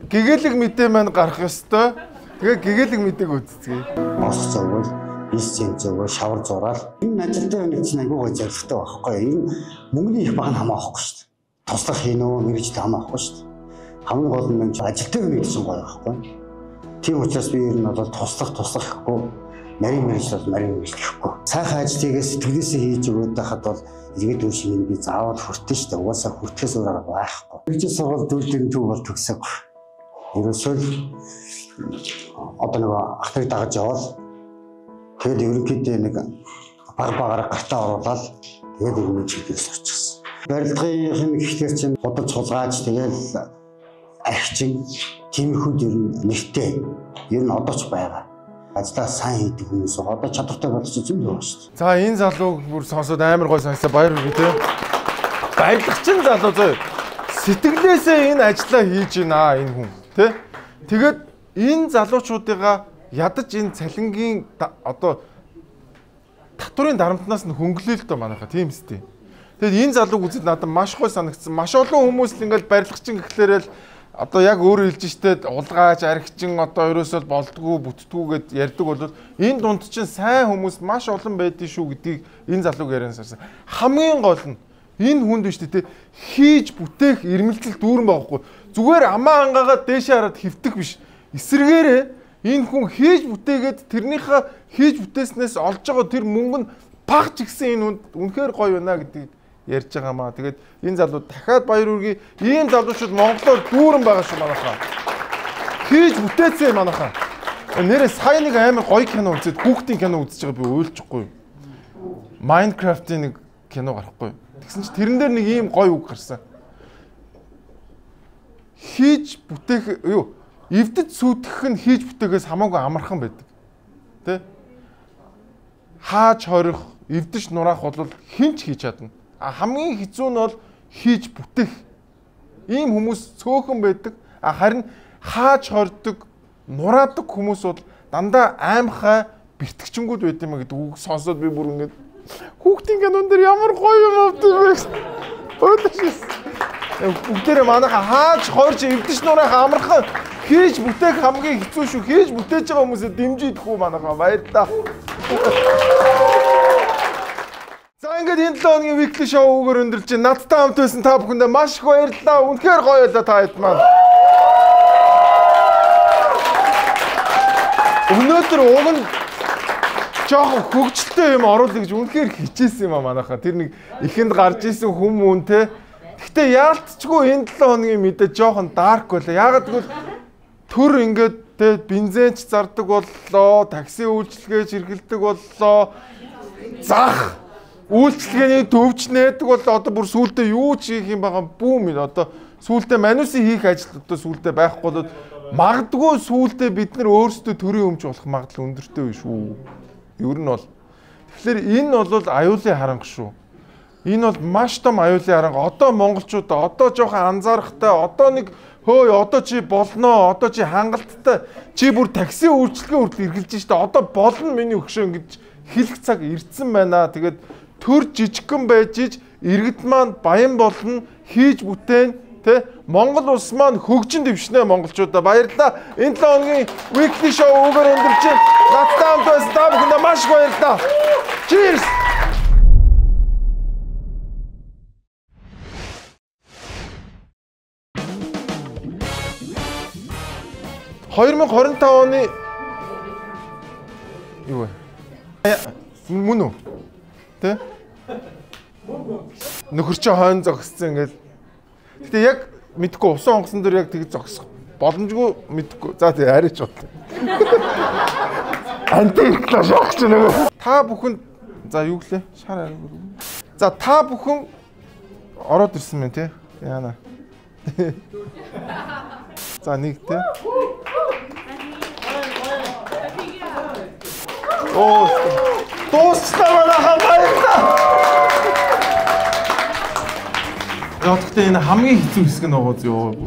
гэгээлэг мэдээ маань гарах ёстой. Тэгээд гэгээлэг мэдээг үзцгээе. Босх зөвгөл, бисцэн зөвгөл, шавар зураал. Энэ ажилтны үнэ чинь айгуугаа зоригтой байхгүй. Энэ мөнгөний их баг нь хамаахгүй шүү дээ. Туслах хийнэ үү, мэрэгжил хамаахгүй шүү дээ. Хамгийн гол нь ажилтны үнэ гэсэн гоё байхгүй. Тийм учраас би ер нь бол туслах гэхгүй. Нарийн мэрэгжил бол нарийн мэрэгжил гэхгүй. Сайхан ажлыг сэтгэлээсээ хийж өгöd байхад бол иргэд үе шиг би заавал хүртэн шүү дээ. Угаасаа хүртэхээс өөр арга байхгүй. Мэрэгжил сургууль дүүлдэн төв бол төгсөг. Ерөөсөө одоо нэг ах нарыг дагаж явал тэгээд ерөнхийдөө нэг баг гартаа оруулаад тэгээд өргөмж хийгээс очихсан. Барилгын ихтэй чинь бодож хулгайж тэгээд архичин тиймэрхүү ер нь нэртэй ер нь одоо ч байгаа. Ажлаа сайн хийдэг хүмүүс одоо чадвартай болж зүйл байна шүү дээ. За энэ залууг бүр сонсоод амар гой сонсоо баяр хүргэе те. Баярлагчин залуу зөө. Сэтгэлээсээ энэ ажлаа хийж байна энэ хүн те. Тэгээд энэ залуучуудыгаа ядаж энэ цалингийн одоо татварын дарамтнаас нь хөнгөлөө л доо манайхаа тийм үстэй. Тэгээд энэ залууг үзээд надад маш гой санагдсан. Маш олон хүмүүс л ингээд барилгачин гэхлээрэл одоо яг өөрөө хэлж штэ улгаач архичин одоо ерөөсөө болдгоо бүтдгүү гэд ярьдаг бол энэ дунд чинь сайн хүмүүс маш олон байдгийг шүү гэдгийг энэ залууг яриан сарсан. Хамгийн гол нь энэ хүнд биш тэ хийж бүтээх ирмэлцэл дүүрэн байхгүй. Зүгээр амаа ангаагаад дээшээ хараад хөвтөх биш. Эсвэргээрээ энэ хүн хийж бүтээгээд тэрнийхээ хийж бүтээснээс олж байгаа тэр мөнгө нь багч гисэн энэ хүнд үнэхээр гоё байна гэдгийг ярьж байгаамаа. Тэгээд энэ залуу дахиад баяр хүргэе. Ийм залуучууд Монголоор дүүрэн байгаа шүү манайхаа. Хийж бүтээцээ манайхаа. Нэрээ сая нэг амар гоё кино үзээд хүүхдийн кино үзэж байгаа би уйлчихгүй. Minecraft-ийн нэг кино гарахгүй. Тэгсэн чинь тэрэн дээр нэг ийм гоё үг гарсан. Хийж бүтээх юу? Эвдэд сүйтгэх нь хийж бүтээхээс хамаагүй амархан байдаг. Тэ? Хааж хорих, эвдэж нураах бол хинч хийж чадна. Хамгийн хэцүү нь бол хийж бүтээх. Ийм хүмүүс цөөхөн байдаг. Харин хааж хордог, нураадаг хүмүүс бол дандаа аимхай бэртгчэнгүүд байд юм а гэдэг үг сонсоод би бүр ингэж хүүхдийн кинон дээр ямар гоё юм авдаг вэ? Бүгдээрээ манайхаа хааж хорж эвдэж нураах амархан хийж бүтээх хамгийн хэцүү шүү. Хийж бүтээж байгаа хүмүүсээ дэмжиж идэх үү манайхаа баярлалаа. За ингээд энэ 7 хоногийн weekly show-гээр өндөрлж байна. Надтай хамт байсан та бүхэндээ маш их баярлалаа. Үнэхээр гоё байлаа та хэд маань. Өнөөдөр уг нь жоохон хөгжилтэй юм оруулах гэж үнэхээр хичээсэн юм а манайхаа. Тэр нэг ихэнд гарч исэн хүмүүн те. Гэхдээ яалтчгүй энэ 7 хоногийн мэдээ жоохон дарк байлаа. Яагаад гэвэл төр ингээд те бензинч зардаг боллоо, такси үйлчилгээ хэрэгэлдэг боллоо. Зах үйлчилгээний төвч нээдэг боллоо. Одоо бүр сүултээ юу ч хийх юм байгаа бүүм энэ одоо сүултээ манусын хийх ажил одоо сүултээ байхгүй болоод магадгүй сүултээ бид нар өөрсдөө төрийн өмч болох магадлал өндөртэй биш үү? Ер нь бол тэгэхээр энэ бол аюулын харанга шүү. Энэ бол маш том аюулын харанга. Одоо монголчуудаа одоо жоохон анзаарахтай, одоо нэг хөөе одоо чи болноо, одоо чи хангалттай, чи бүр такси үйлчилгээ хүртэл эргэлж штэ. Одоо болно миний өгшөө ингэж хэлэх цаг ирдсэн байна. Тэгээд төр жижигхэн байж иж иргэд маань баян болно, хийж бүтээн тэ Монгол улс маань хөгжин дэвшнэ монголчуудаа баярлалаа. Энэ 7 хоногийн weekly show үгээр өндөрлж байна. Надтай хамт байсан та бүхэндээ маш их баярлалаа. Cheers. (2025) оны юу вэ? Мөн үү? Тэ? Нөхөр чи хойно зогссон ингээл. Гэтэ яг мэдгүй усан онгосон дээр яг тэгж зогсох боломжгүй мэдгүй. За тий арайч бод. Антиклаш явах ч нэг. Та бүхэн за юу гэлээ? Шар арай. За та бүхэн ороод ирсэн мэн тий. Яана. За нэг тий. Оо. Дуустаа манайхаа баярлалаа. Яг гэхдээ энэ хамгийн хэцүү хэсэг нь байгаа зү.